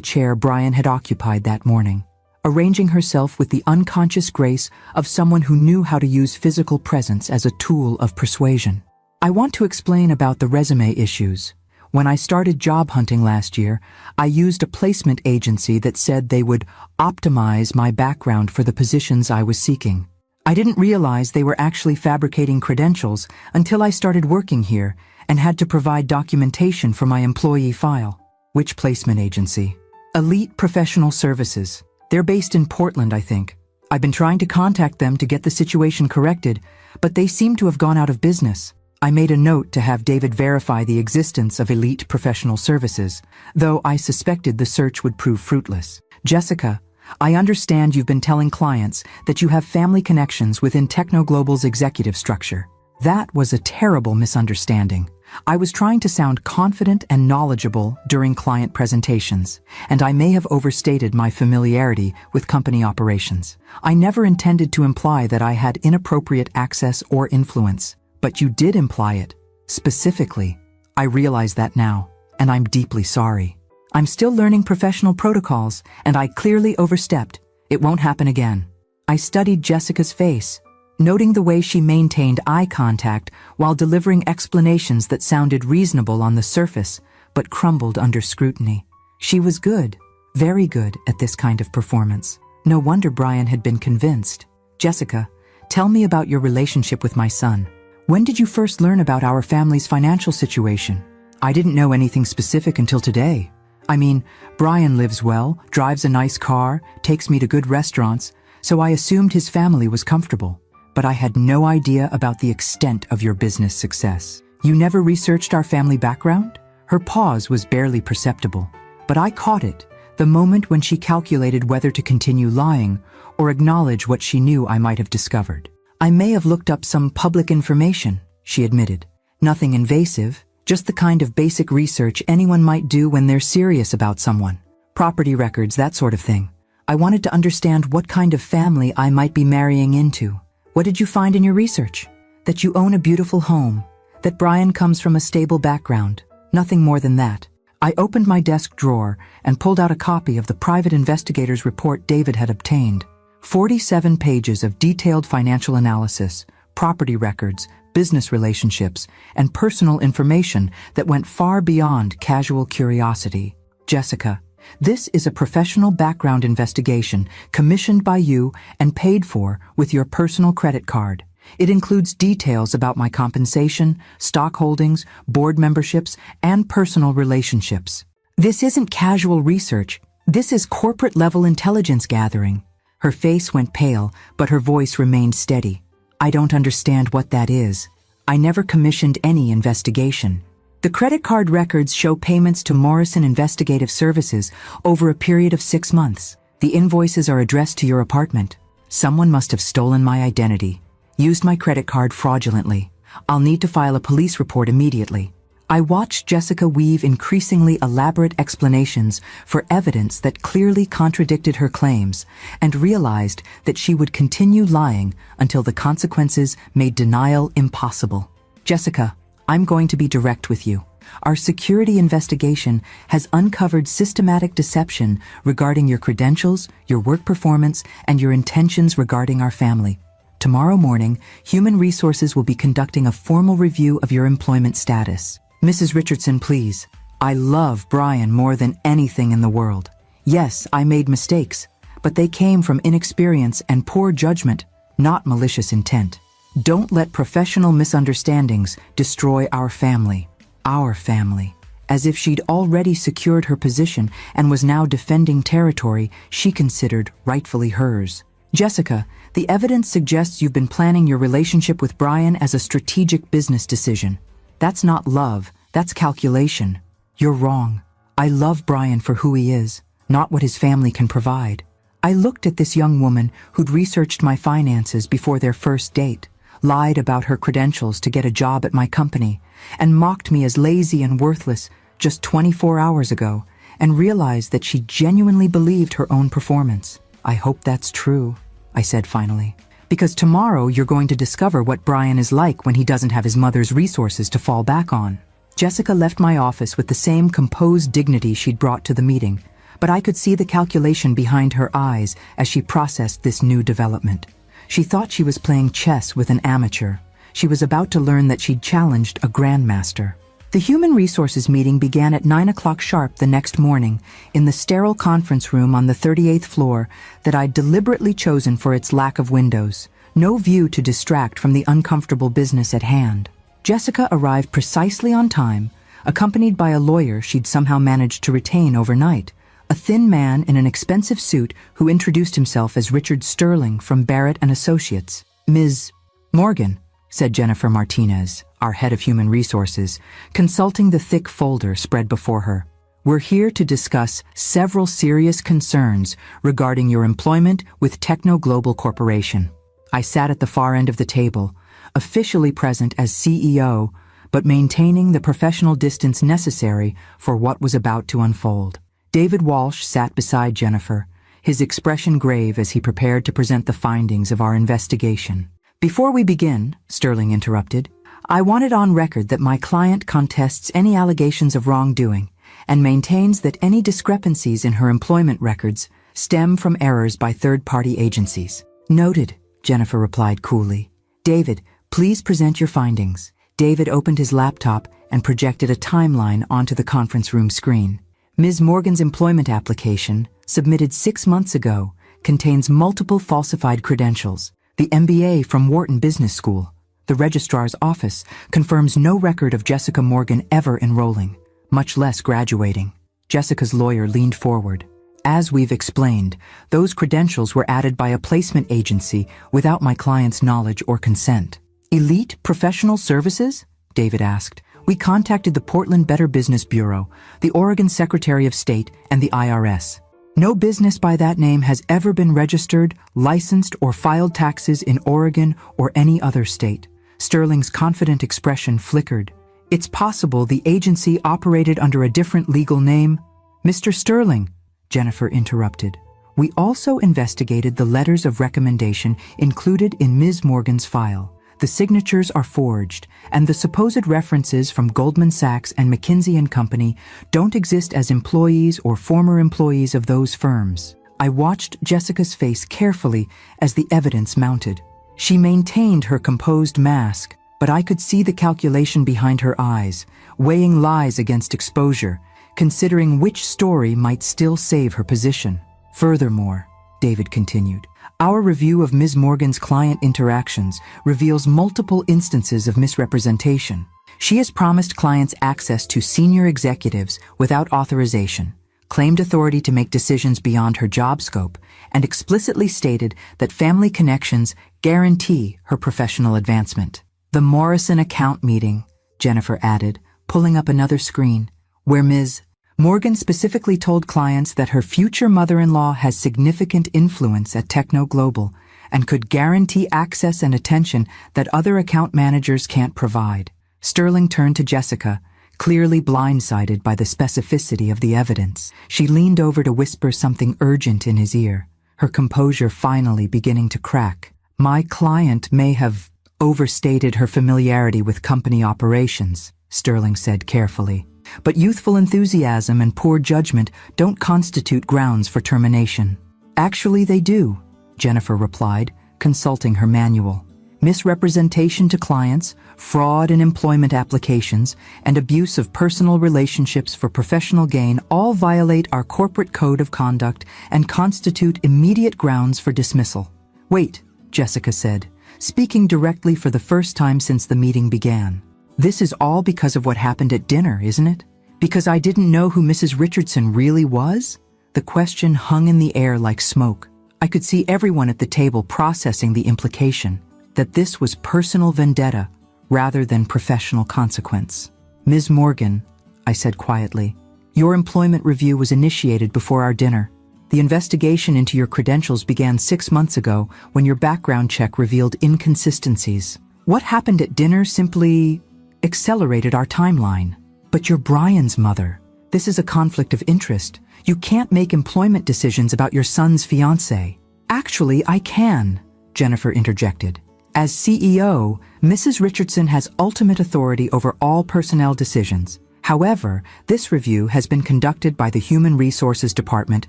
chair Brian had occupied that morning, arranging herself with the unconscious grace of someone who knew how to use physical presence as a tool of persuasion. "I want to explain about the resume issues. When I started job hunting last year, I used a placement agency that said they would optimize my background for the positions I was seeking. I didn't realize they were actually fabricating credentials until I started working here and had to provide documentation for my employee file." "Which placement agency?" "Elite Professional Services. They're based in Portland, I think. I've been trying to contact them to get the situation corrected, but they seem to have gone out of business." I made a note to have David verify the existence of Elite Professional Services, though I suspected the search would prove fruitless. "Jessica, I understand you've been telling clients that you have family connections within TechnoGlobal's executive structure. That was a terrible misunderstanding. I was trying to sound confident and knowledgeable during client presentations, and I may have overstated my familiarity with company operations. I never intended to imply that I had inappropriate access or influence, but you did imply it. Specifically, I realize that now, and I'm deeply sorry. I'm still learning professional protocols, and I clearly overstepped. It won't happen again. I studied Jessica's face, noting the way she maintained eye contact while delivering explanations that sounded reasonable on the surface, but crumbled under scrutiny. She was good, very good at this kind of performance. No wonder Brian had been convinced. Jessica, tell me about your relationship with my son. When did you first learn about our family's financial situation? I didn't know anything specific until today. I mean, Brian lives well, drives a nice car, takes me to good restaurants, so I assumed his family was comfortable. But I had no idea about the extent of your business success. You never researched our family background? Her pause was barely perceptible, but I caught it, the moment when she calculated whether to continue lying or acknowledge what she knew I might have discovered. I may have looked up some public information, she admitted. Nothing invasive, just the kind of basic research anyone might do when they're serious about someone. Property records, that sort of thing. I wanted to understand what kind of family I might be marrying into. What did you find in your research? That you own a beautiful home, that Brian comes from a stable background. Nothing more than that. I opened my desk drawer and pulled out a copy of the private investigator's report David had obtained. 47 pages of detailed financial analysis, property records, business relationships, and personal information that went far beyond casual curiosity. Jessica, this is a professional background investigation commissioned by you and paid for with your personal credit card. It includes details about my compensation, stock holdings, board memberships, and personal relationships. This isn't casual research. This is corporate-level intelligence gathering. Her face went pale, but her voice remained steady. I don't understand what that is. I never commissioned any investigation. The credit card records show payments to Morrison Investigative Services over a period of 6 months. The invoices are addressed to your apartment. Someone must have stolen my identity, used my credit card fraudulently. I'll need to file a police report immediately. I watched Jessica weave increasingly elaborate explanations for evidence that clearly contradicted her claims and realized that she would continue lying until the consequences made denial impossible. Jessica, I'm going to be direct with you. Our security investigation has uncovered systematic deception regarding your credentials, your work performance, and your intentions regarding our family. Tomorrow morning, Human Resources will be conducting a formal review of your employment status. Mrs. Richardson, please. I love Brian more than anything in the world. Yes, I made mistakes, but they came from inexperience and poor judgment, not malicious intent. Don't let professional misunderstandings destroy our family. Our family. As if she'd already secured her position and was now defending territory she considered rightfully hers. Jessica, the evidence suggests you've been planning your relationship with Brian as a strategic business decision. That's not love, that's calculation. You're wrong. I love Brian for who he is, not what his family can provide. I looked at this young woman who'd researched my finances before their first date, lied about her credentials to get a job at my company, and mocked me as lazy and worthless just 24 hours ago, and realized that she genuinely believed her own performance. I hope that's true, I said finally. Because tomorrow you're going to discover what Brian is like when he doesn't have his mother's resources to fall back on. Jessica left my office with the same composed dignity she'd brought to the meeting, but I could see the calculation behind her eyes as she processed this new development. She thought she was playing chess with an amateur. She was about to learn that she'd challenged a grandmaster. The Human Resources meeting began at 9 o'clock sharp the next morning in the sterile conference room on the 38th floor that I'd deliberately chosen for its lack of windows, no view to distract from the uncomfortable business at hand. Jessica arrived precisely on time, accompanied by a lawyer she'd somehow managed to retain overnight, a thin man in an expensive suit who introduced himself as Richard Sterling from Barrett and Associates. Ms. Morgan, said Jennifer Martinez, our head of human resources, consulting the thick folder spread before her. We're here to discuss several serious concerns regarding your employment with Techno Global Corporation. I sat at the far end of the table, officially present as CEO, but maintaining the professional distance necessary for what was about to unfold. David Walsh sat beside Jennifer, his expression grave as he prepared to present the findings of our investigation. "Before we begin," Sterling interrupted, "I want it on record that my client contests any allegations of wrongdoing and maintains that any discrepancies in her employment records stem from errors by third-party agencies." "Noted," Jennifer replied coolly. "David, please present your findings." David opened his laptop and projected a timeline onto the conference room screen. Ms. Morgan's employment application, submitted 6 months ago, contains multiple falsified credentials. The MBA from Wharton Business School. The registrar's office confirms no record of Jessica Morgan ever enrolling, much less graduating. Jessica's lawyer leaned forward. "As we've explained, those credentials were added by a placement agency without my client's knowledge or consent." "Elite Professional Services?" David asked. "We contacted the Portland Better Business Bureau, the Oregon Secretary of State, and the IRS. No business by that name has ever been registered, licensed, or filed taxes in Oregon or any other state." Sterling's confident expression flickered. "It's possible the agency operated under a different legal name." "Mr. Sterling," Jennifer interrupted, "we also investigated the letters of recommendation included in Ms. Morgan's file. The signatures are forged, and the supposed references from Goldman Sachs and McKinsey & Company don't exist as employees or former employees of those firms." I watched Jessica's face carefully as the evidence mounted. She maintained her composed mask, but I could see the calculation behind her eyes, weighing lies against exposure, considering which story might still save her position. "Furthermore," David continued, "our review of Ms. Morgan's client interactions reveals multiple instances of misrepresentation. She has promised clients access to senior executives without authorization, claimed authority to make decisions beyond her job scope, and explicitly stated that family connections guarantee her professional advancement." "The Morrison account meeting," Jennifer added, pulling up another screen, "where Ms. Morgan specifically told clients that her future mother-in-law has significant influence at Techno Global and could guarantee access and attention that other account managers can't provide." Sterling turned to Jessica, clearly blindsided by the specificity of the evidence. She leaned over to whisper something urgent in his ear, her composure finally beginning to crack. "My client may have overstated her familiarity with company operations," Sterling said carefully. "But youthful enthusiasm and poor judgment don't constitute grounds for termination." "Actually, they do," Jennifer replied, consulting her manual. "Misrepresentation to clients, fraud in employment applications, and abuse of personal relationships for professional gain all violate our corporate code of conduct and constitute immediate grounds for dismissal." "Wait," Jessica said, speaking directly for the first time since the meeting began. "This is all because of what happened at dinner, isn't it? Because I didn't know who Mrs. Richardson really was?" The question hung in the air like smoke. I could see everyone at the table processing the implication that this was personal vendetta rather than professional consequence. "Ms. Morgan," I said quietly, "your employment review was initiated before our dinner. The investigation into your credentials began 6 months ago when your background check revealed inconsistencies. What happened at dinner simply accelerated our timeline. But you're Brian's mother. This is a conflict of interest. You can't make employment decisions about your son's fiancée." "Actually, I can," Jennifer interjected. "As CEO, Mrs. Richardson has ultimate authority over all personnel decisions. However, this review has been conducted by the Human Resources Department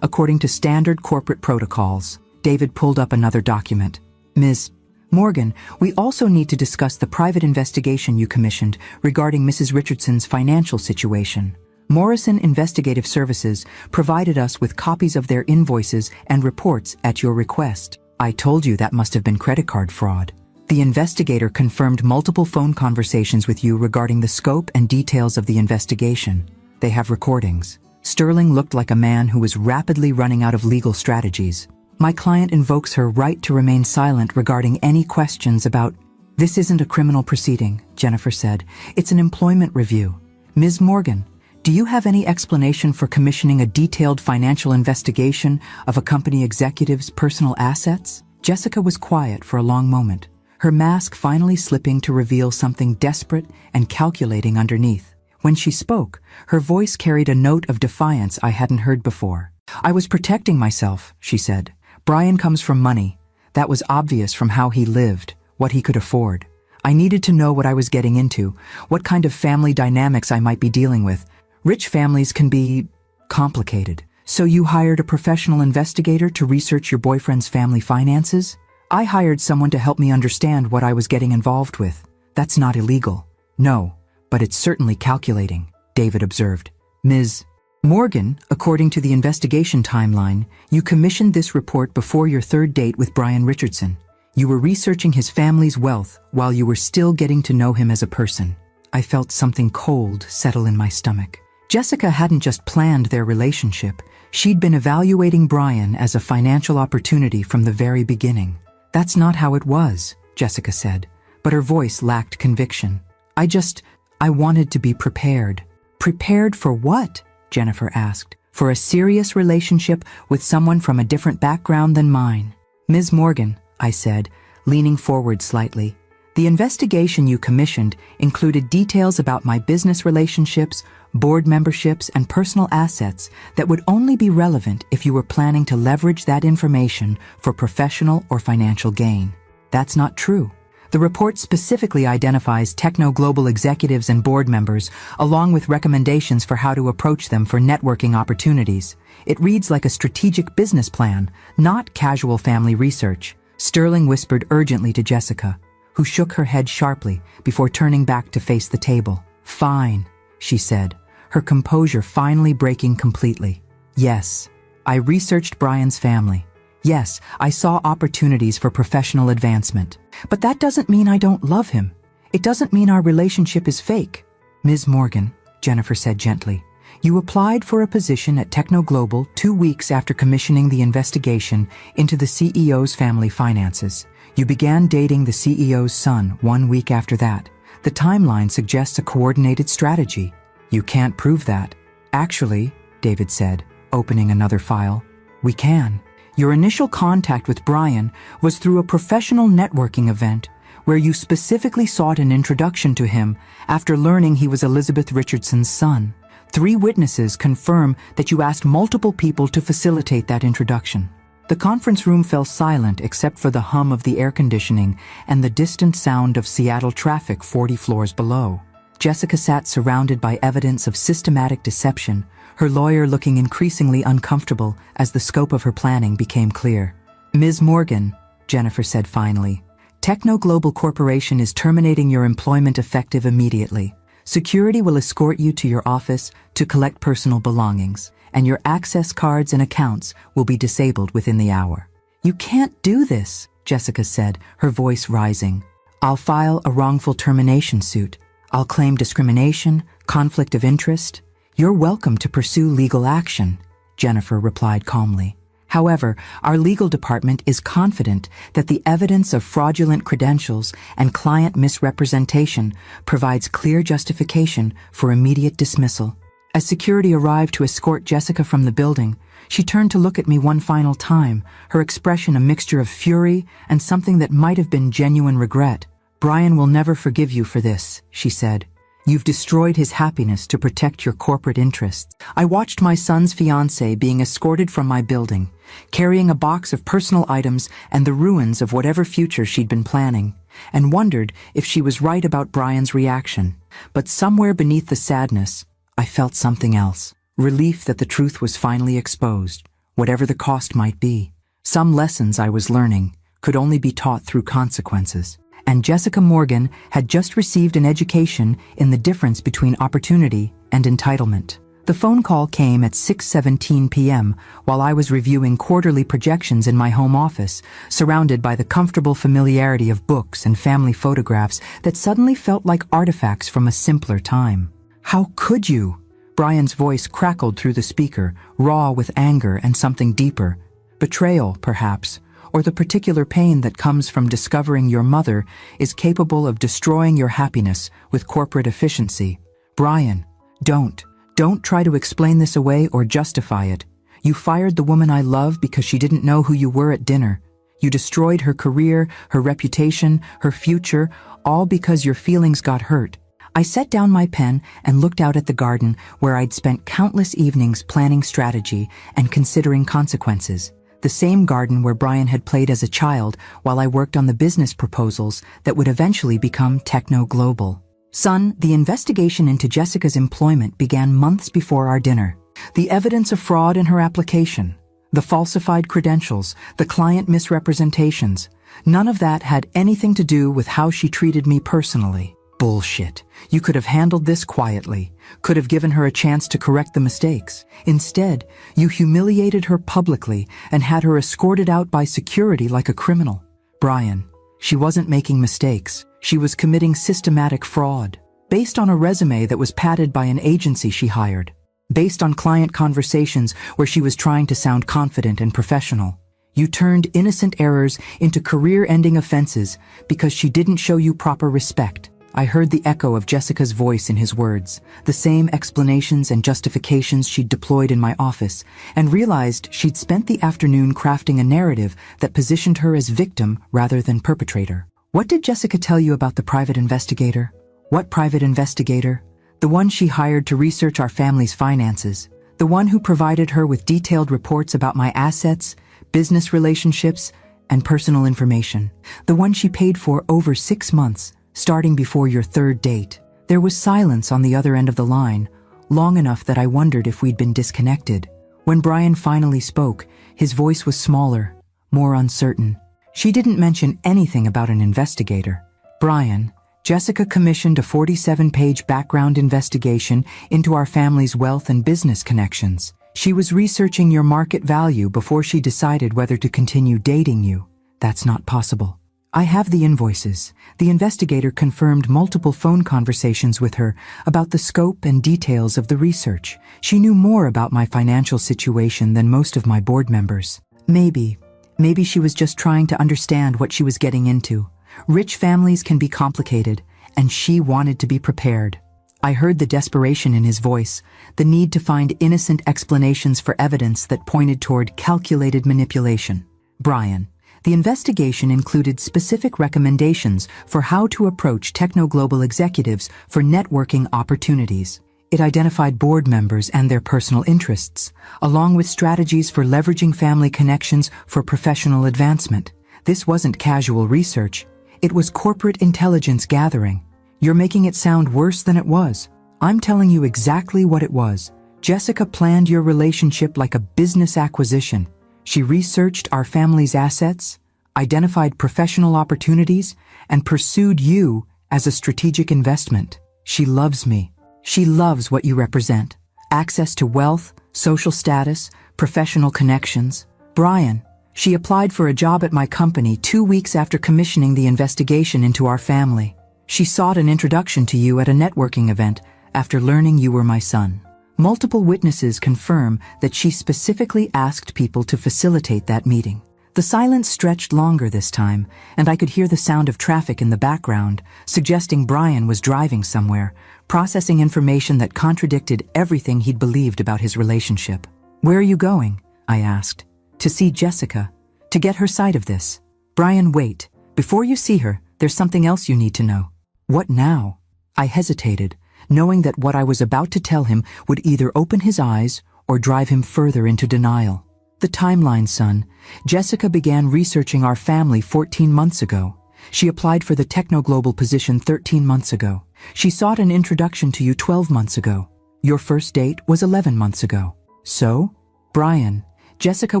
according to standard corporate protocols." David pulled up another document. "Ms. Morgan, we also need to discuss the private investigation you commissioned regarding Mrs. Richardson's financial situation. Morrison Investigative Services provided us with copies of their invoices and reports at your request." "I told you that must have been credit card fraud." "The investigator confirmed multiple phone conversations with you regarding the scope and details of the investigation. They have recordings." Sterling looked like a man who was rapidly running out of legal strategies. "My client invokes her right to remain silent regarding any questions about—" "This isn't a criminal proceeding," Jennifer said. "It's an employment review. Ms. Morgan, Do you have any explanation for commissioning a detailed financial investigation of a company executive's personal assets? Jessica was quiet for a long moment, her mask finally slipping to reveal something desperate and calculating underneath. When she spoke, her voice carried a note of defiance I hadn't heard before. "I was protecting myself," she said. "Brian comes from money. That was obvious from how he lived, what he could afford. I needed to know what I was getting into, what kind of family dynamics I might be dealing with. Rich families can be complicated. So you hired a professional investigator to research your boyfriend's family finances? I hired someone to help me understand what I was getting involved with. That's not illegal." "No, but it's certainly calculating," David observed. "Ms. Morgan, according to the investigation timeline, you commissioned this report before your third date with Brian Richardson. You were researching his family's wealth while you were still getting to know him as a person." I felt something cold settle in my stomach. Jessica hadn't just planned their relationship. She'd been evaluating Brian as a financial opportunity from the very beginning. "That's not how it was," Jessica said, but her voice lacked conviction. I wanted to be prepared." "Prepared for what?" Jennifer asked. "For a serious relationship with someone from a different background than mine." "Ms. Morgan," I said, leaning forward slightly, "the investigation you commissioned included details about my business relationships, board memberships, and personal assets that would only be relevant if you were planning to leverage that information for professional or financial gain. That's not true. The report specifically identifies techno-global executives and board members, along with recommendations for how to approach them for networking opportunities. It reads like a strategic business plan, not casual family research." Sterling whispered urgently to Jessica, who shook her head sharply before turning back to face the table. "Fine," she said, her composure finally breaking completely. "Yes, I researched Brian's family. Yes, I saw opportunities for professional advancement. But that doesn't mean I don't love him. It doesn't mean our relationship is fake." "Ms. Morgan," Jennifer said gently, "you applied for a position at Techno Global 2 weeks after commissioning the investigation into the CEO's family finances. You began dating the CEO's son 1 week after that. The timeline suggests a coordinated strategy. You can't prove that." "Actually," David said, opening another file, "we can. Your initial contact with Brian was through a professional networking event where you specifically sought an introduction to him after learning he was Elizabeth Richardson's son. 3 witnesses confirm that you asked multiple people to facilitate that introduction." The conference room fell silent except for the hum of the air conditioning and the distant sound of Seattle traffic 40 floors below. Jessica sat surrounded by evidence of systematic deception, her lawyer looking increasingly uncomfortable as the scope of her planning became clear. "Ms. Morgan," Jennifer said finally, "Techno Global Corporation is terminating your employment effective immediately. Security will escort you to your office to collect personal belongings, and your access cards and accounts will be disabled within the hour." "You can't do this," Jessica said, her voice rising. "I'll file a wrongful termination suit. I'll claim discrimination, conflict of interest." "You're welcome to pursue legal action," Jennifer replied calmly. "However, our legal department is confident that the evidence of fraudulent credentials and client misrepresentation provides clear justification for immediate dismissal." As security arrived to escort Jessica from the building, she turned to look at me one final time, her expression a mixture of fury and something that might have been genuine regret. "Brian will never forgive you for this," she said. "You've destroyed his happiness to protect your corporate interests." I watched my son's fiancée being escorted from my building, carrying a box of personal items and the ruins of whatever future she'd been planning, and wondered if she was right about Brian's reaction. But somewhere beneath the sadness, I felt something else. Relief that the truth was finally exposed, whatever the cost might be. Some lessons I was learning could only be taught through consequences. And Jessica Morgan had just received an education in the difference between opportunity and entitlement. The phone call came at 6:17 p.m. while I was reviewing quarterly projections in my home office, surrounded by the comfortable familiarity of books and family photographs that suddenly felt like artifacts from a simpler time. "How could you?" Brian's voice crackled through the speaker, raw with anger and something deeper. Betrayal, perhaps, or the particular pain that comes from discovering your mother is capable of destroying your happiness with corporate efficiency. "Brian, don't Don't try to explain this away or justify it. You fired the woman I love because she didn't know who you were at dinner. You destroyed her career, her reputation, her future, all because your feelings got hurt. I set down my pen and looked out at the garden where I'd spent countless evenings planning strategy and considering consequences. The same garden where Brian had played as a child while I worked on the business proposals that would eventually become techno-global. Son, the investigation into Jessica's employment began months before our dinner. The evidence of fraud in her application, the falsified credentials, the client misrepresentations, none of that had anything to do with how she treated me personally. Bullshit. You could have handled this quietly, could have given her a chance to correct the mistakes. Instead, you humiliated her publicly and had her escorted out by security like a criminal. Brian, she wasn't making mistakes. She was committing systematic fraud, based on a resume that was padded by an agency she hired, based on client conversations where she was trying to sound confident and professional. You turned innocent errors into career-ending offenses because she didn't show you proper respect. I heard the echo of Jessica's voice in his words, the same explanations and justifications she'd deployed in my office, and realized she'd spent the afternoon crafting a narrative that positioned her as victim rather than perpetrator. What did Jessica tell you about the private investigator? What private investigator? The one she hired to research our family's finances. The one who provided her with detailed reports about my assets, business relationships, and personal information. The one she paid for over 6 months, starting before your third date. There was silence on the other end of the line, long enough that I wondered if we'd been disconnected. When Brian finally spoke, his voice was smaller, more uncertain. She didn't mention anything about an investigator. Brian, Jessica commissioned a 47-page background investigation into our family's wealth and business connections. She was researching your market value before she decided whether to continue dating you. That's not possible. I have the invoices. The investigator confirmed multiple phone conversations with her about the scope and details of the research. She knew more about my financial situation than most of my board members. Maybe she was just trying to understand what she was getting into. Rich families can be complicated, and she wanted to be prepared. I heard the desperation in his voice, the need to find innocent explanations for evidence that pointed toward calculated manipulation. Brian, the investigation included specific recommendations for how to approach techno-global executives for networking opportunities. It identified board members and their personal interests, along with strategies for leveraging family connections for professional advancement. This wasn't casual research. It was corporate intelligence gathering. You're making it sound worse than it was. I'm telling you exactly what it was. Jessica planned your relationship like a business acquisition. She researched our family's assets, identified professional opportunities, and pursued you as a strategic investment. She loves me. She loves what you represent. Access to wealth, social status, professional connections. Brian, she applied for a job at my company 2 weeks after commissioning the investigation into our family. She sought an introduction to you at a networking event after learning you were my son. Multiple witnesses confirm that she specifically asked people to facilitate that meeting. The silence stretched longer this time, and I could hear the sound of traffic in the background, suggesting Brian was driving somewhere, processing information that contradicted everything he'd believed about his relationship. "Where are you going?" I asked. "To see Jessica. To get her side of this." "Brian, wait. Before you see her, there's something else you need to know." "What now?" I hesitated, knowing that what I was about to tell him would either open his eyes or drive him further into denial. "The timeline, son. Jessica began researching our family 14 months ago. She applied for the techno-global position 13 months ago. She sought an introduction to you 12 months ago. Your first date was 11 months ago. So, Brian, Jessica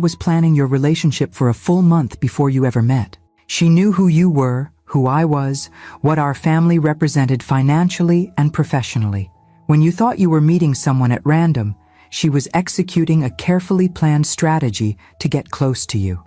was planning your relationship for a full month before you ever met. She knew who you were, who I was, what our family represented financially and professionally. When you thought you were meeting someone at random, she was executing a carefully planned strategy to get close to you.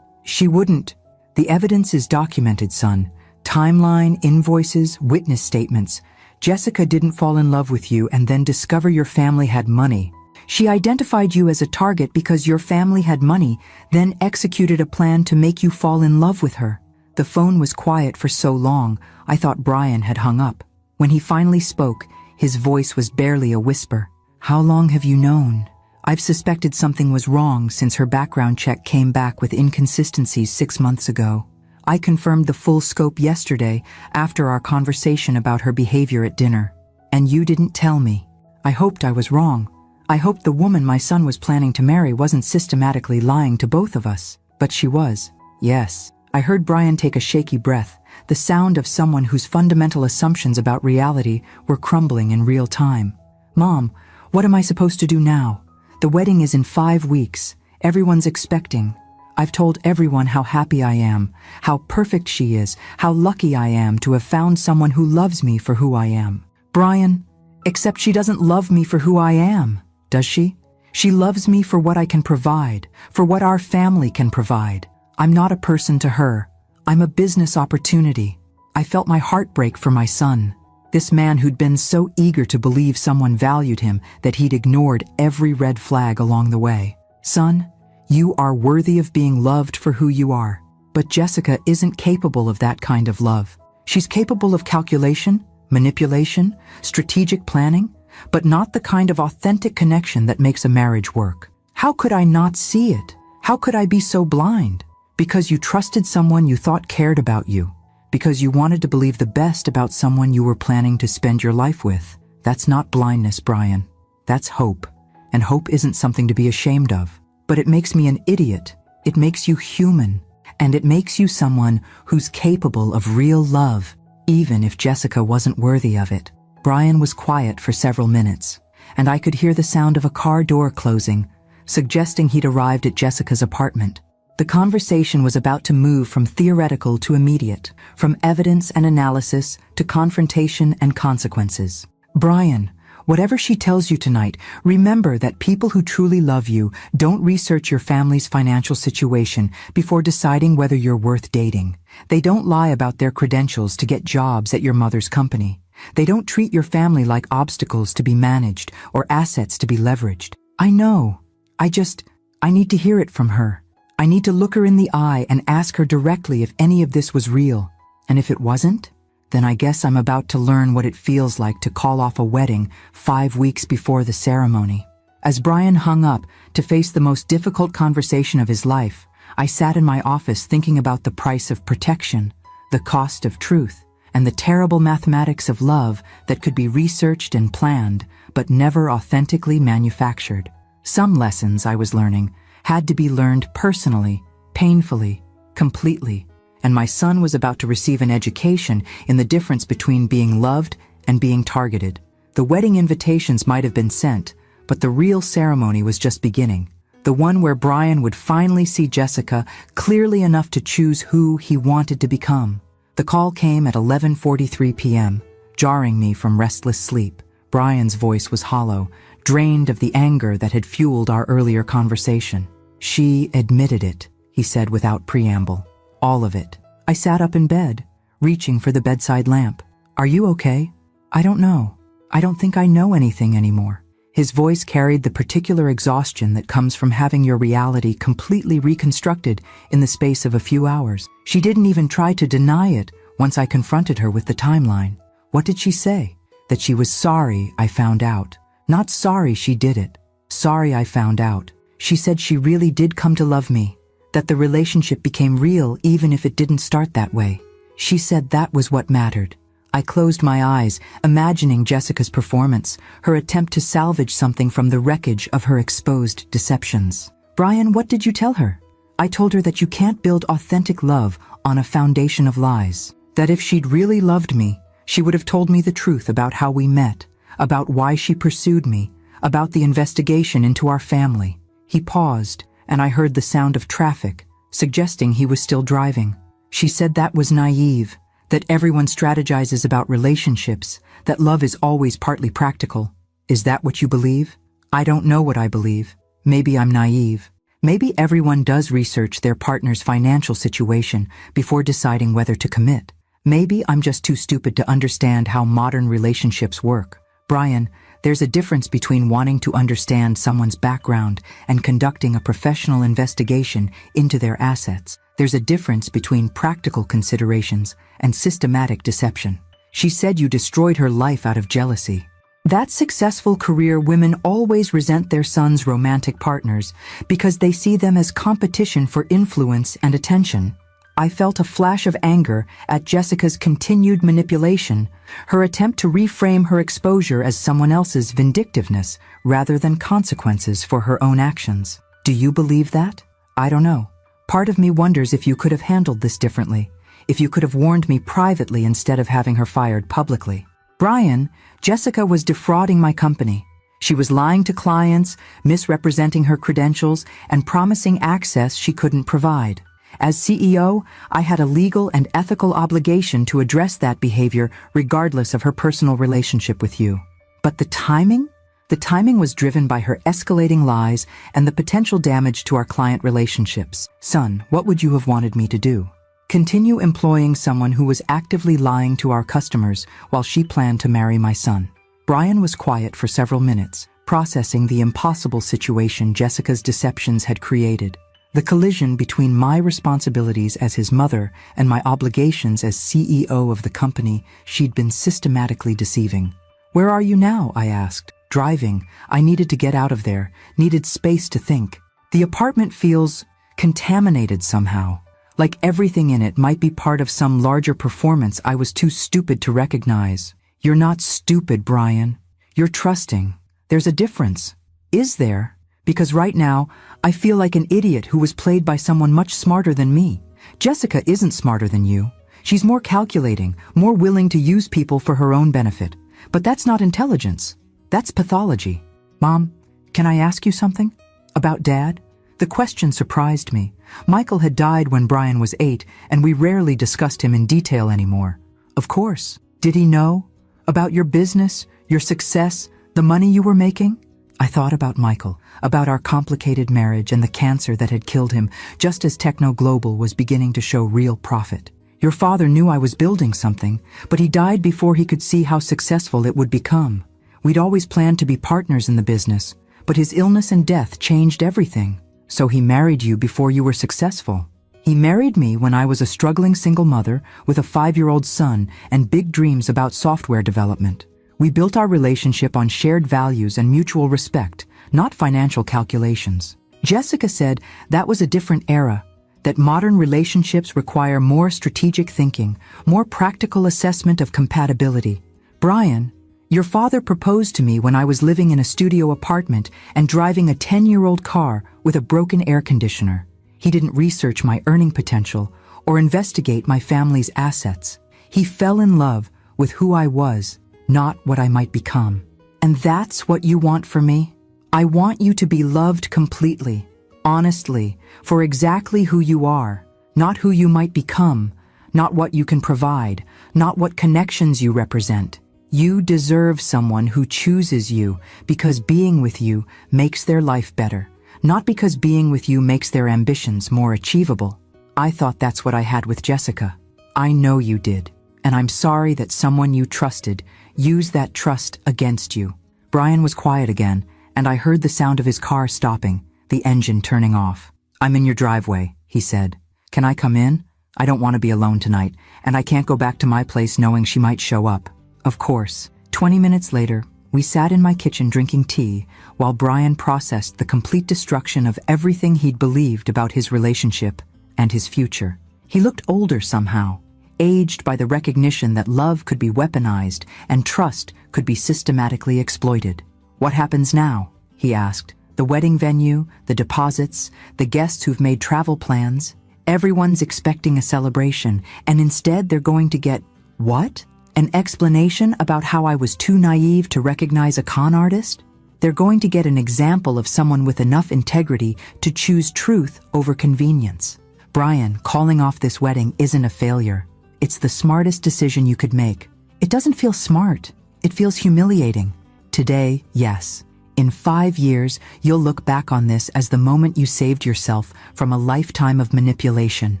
She wouldn't. The evidence is documented, son. Timeline, invoices, witness statements. Jessica didn't fall in love with you and then discover your family had money. She identified you as a target because your family had money, then executed a plan to make you fall in love with her. The phone was quiet for so long, I thought Brian had hung up. When he finally spoke, His voice was barely a whisper. "How long have you known?" "I've suspected something was wrong since her background check came back with inconsistencies 6 months ago. I confirmed the full scope yesterday after our conversation about her behavior at dinner. And you didn't tell me. I hoped I was wrong. I hoped the woman my son was planning to marry wasn't systematically lying to both of us. But she was. Yes." I heard Brian take a shaky breath, the sound of someone whose fundamental assumptions about reality were crumbling in real time. "Mom, what am I supposed to do now? The wedding is in 5 weeks. Everyone's expecting. I've told everyone how happy I am, how perfect she is, how lucky I am to have found someone who loves me for who I am." "Brian, except she doesn't love me for who I am, does she? She loves me for what I can provide, for what our family can provide. I'm not a person to her. I'm a business opportunity." I felt my heart break for my son. This man who'd been so eager to believe someone valued him that he'd ignored every red flag along the way. "Son, you are worthy of being loved for who you are. But Jessica isn't capable of that kind of love. She's capable of calculation, manipulation, strategic planning, but not the kind of authentic connection that makes a marriage work. How could I not see it? How could I be so blind? Because you trusted someone you thought cared about you. Because you wanted to believe the best about someone you were planning to spend your life with. That's not blindness, Brian. That's hope. And hope isn't something to be ashamed of. But it makes me an idiot. It makes you human. And it makes you someone who's capable of real love, even if Jessica wasn't worthy of it." Brian was quiet for several minutes, and I could hear the sound of a car door closing, suggesting he'd arrived at Jessica's apartment. The conversation was about to move from theoretical to immediate, from evidence and analysis to confrontation and consequences. "Brian, whatever she tells you tonight, remember that people who truly love you don't research your family's financial situation before deciding whether you're worth dating. They don't lie about their credentials to get jobs at your mother's company. They don't treat your family like obstacles to be managed or assets to be leveraged. I know. I need to hear it from her. I need to look her in the eye and ask her directly if any of this was real. And if it wasn't, then I guess I'm about to learn what it feels like to call off a wedding 5 weeks before the ceremony." As Brian hung up to face the most difficult conversation of his life, I sat in my office thinking about the price of protection, the cost of truth, and the terrible mathematics of love that could be researched and planned, but never authentically manufactured. Some lessons I was learning had to be learned personally, painfully, completely, and my son was about to receive an education in the difference between being loved and being targeted. The wedding invitations might have been sent, but the real ceremony was just beginning, the one where Brian would finally see Jessica clearly enough to choose who he wanted to become. The call came at 11:43 p.m., jarring me from restless sleep. Brian's voice was hollow, drained of the anger that had fueled our earlier conversation. "She admitted it," he said without preamble. "All of it." I sat up in bed, reaching for the bedside lamp. "Are you okay?" "I don't know. I don't think I know anything anymore." His voice carried the particular exhaustion that comes from having your reality completely reconstructed in the space of a few hours. She didn't even try to deny it once I confronted her with the timeline. What did she say? That she was sorry I found out. Not sorry she did it. Sorry I found out. She said she really did come to love me, that the relationship became real even if it didn't start that way. She said that was what mattered. I closed my eyes, imagining Jessica's performance, her attempt to salvage something from the wreckage of her exposed deceptions. "Brian, what did you tell her?" "I told her that you can't build authentic love on a foundation of lies. That if she'd really loved me, she would have told me the truth about how we met, about why she pursued me, about the investigation into our family." He paused, and I heard the sound of traffic, suggesting he was still driving. "She said that was naive, that everyone strategizes about relationships, that love is always partly practical. Is that what you believe?" "I don't know what I believe. Maybe I'm naive. Maybe everyone does research their partner's financial situation before deciding whether to commit. Maybe I'm just too stupid to understand how modern relationships work. Brian, there's a difference between wanting to understand someone's background and conducting a professional investigation into their assets. There's a difference between practical considerations and systematic deception. She said you destroyed her life out of jealousy. That successful career women always resent their sons' romantic partners because they see them as competition for influence and attention. I felt a flash of anger at Jessica's continued manipulation, her attempt to reframe her exposure as someone else's vindictiveness rather than consequences for her own actions. Do you believe that? I don't know. Part of me wonders if you could have handled this differently, if you could have warned me privately instead of having her fired publicly. Brian, Jessica was defrauding my company. She was lying to clients, misrepresenting her credentials, and promising access she couldn't provide. As CEO, I had a legal and ethical obligation to address that behavior regardless of her personal relationship with you. But the timing? The timing was driven by her escalating lies and the potential damage to our client relationships. Son, what would you have wanted me to do? Continue employing someone who was actively lying to our customers while she planned to marry my son. Brian was quiet for several minutes, processing the impossible situation Jessica's deceptions had created. The collision between my responsibilities as his mother and my obligations as CEO of the company she'd been systematically deceiving. Where are you now? I asked. Driving. I needed to get out of there, needed space to think. The apartment feels contaminated somehow, like everything in it might be part of some larger performance I was too stupid to recognize. You're not stupid, Brian. You're trusting. There's a difference. Is there? Because right now, I feel like an idiot who was played by someone much smarter than me. Jessica isn't smarter than you. She's more calculating, more willing to use people for her own benefit. But that's not intelligence. That's pathology. Mom, can I ask you something? About Dad? The question surprised me. Michael had died when Brian was 8, and we rarely discussed him in detail anymore. Of course. Did he know? About your business, your success, the money you were making? I thought about Michael, about our complicated marriage and the cancer that had killed him just as Techno Global was beginning to show real profit. Your father knew I was building something, but he died before he could see how successful it would become. We'd always planned to be partners in the business, but his illness and death changed everything. So he married you before you were successful. He married me when I was a struggling single mother with a 5-year-old son and big dreams about software development. We built our relationship on shared values and mutual respect, not financial calculations. Jessica said that was a different era, that modern relationships require more strategic thinking, more practical assessment of compatibility. Brian, your father proposed to me when I was living in a studio apartment and driving a 10-year-old car with a broken air conditioner. He didn't research my earning potential or investigate my family's assets. He fell in love with who I was, not what I might become. And that's what you want for me? I want you to be loved completely, honestly, for exactly who you are, not who you might become, not what you can provide, not what connections you represent. You deserve someone who chooses you because being with you makes their life better, not because being with you makes their ambitions more achievable. I thought that's what I had with Jessica. I know you did, and I'm sorry that someone you trusted used that trust against you. Brian was quiet again, and I heard the sound of his car stopping, the engine turning off. I'm in your driveway, he said. Can I come in? I don't want to be alone tonight, and I can't go back to my place knowing she might show up. Of course. 20 minutes later, we sat in my kitchen drinking tea while Brian processed the complete destruction of everything he'd believed about his relationship and his future. He looked older somehow, aged by the recognition that love could be weaponized and trust could be systematically exploited. What happens now? He asked. The wedding venue, the deposits, the guests who've made travel plans. Everyone's expecting a celebration, and instead they're going to get, what? An explanation about how I was too naive to recognize a con artist? They're going to get an example of someone with enough integrity to choose truth over convenience. Brian, calling off this wedding isn't a failure. It's the smartest decision you could make. It doesn't feel smart. It feels humiliating. Today, yes. In 5 years, you'll look back on this as the moment you saved yourself from a lifetime of manipulation.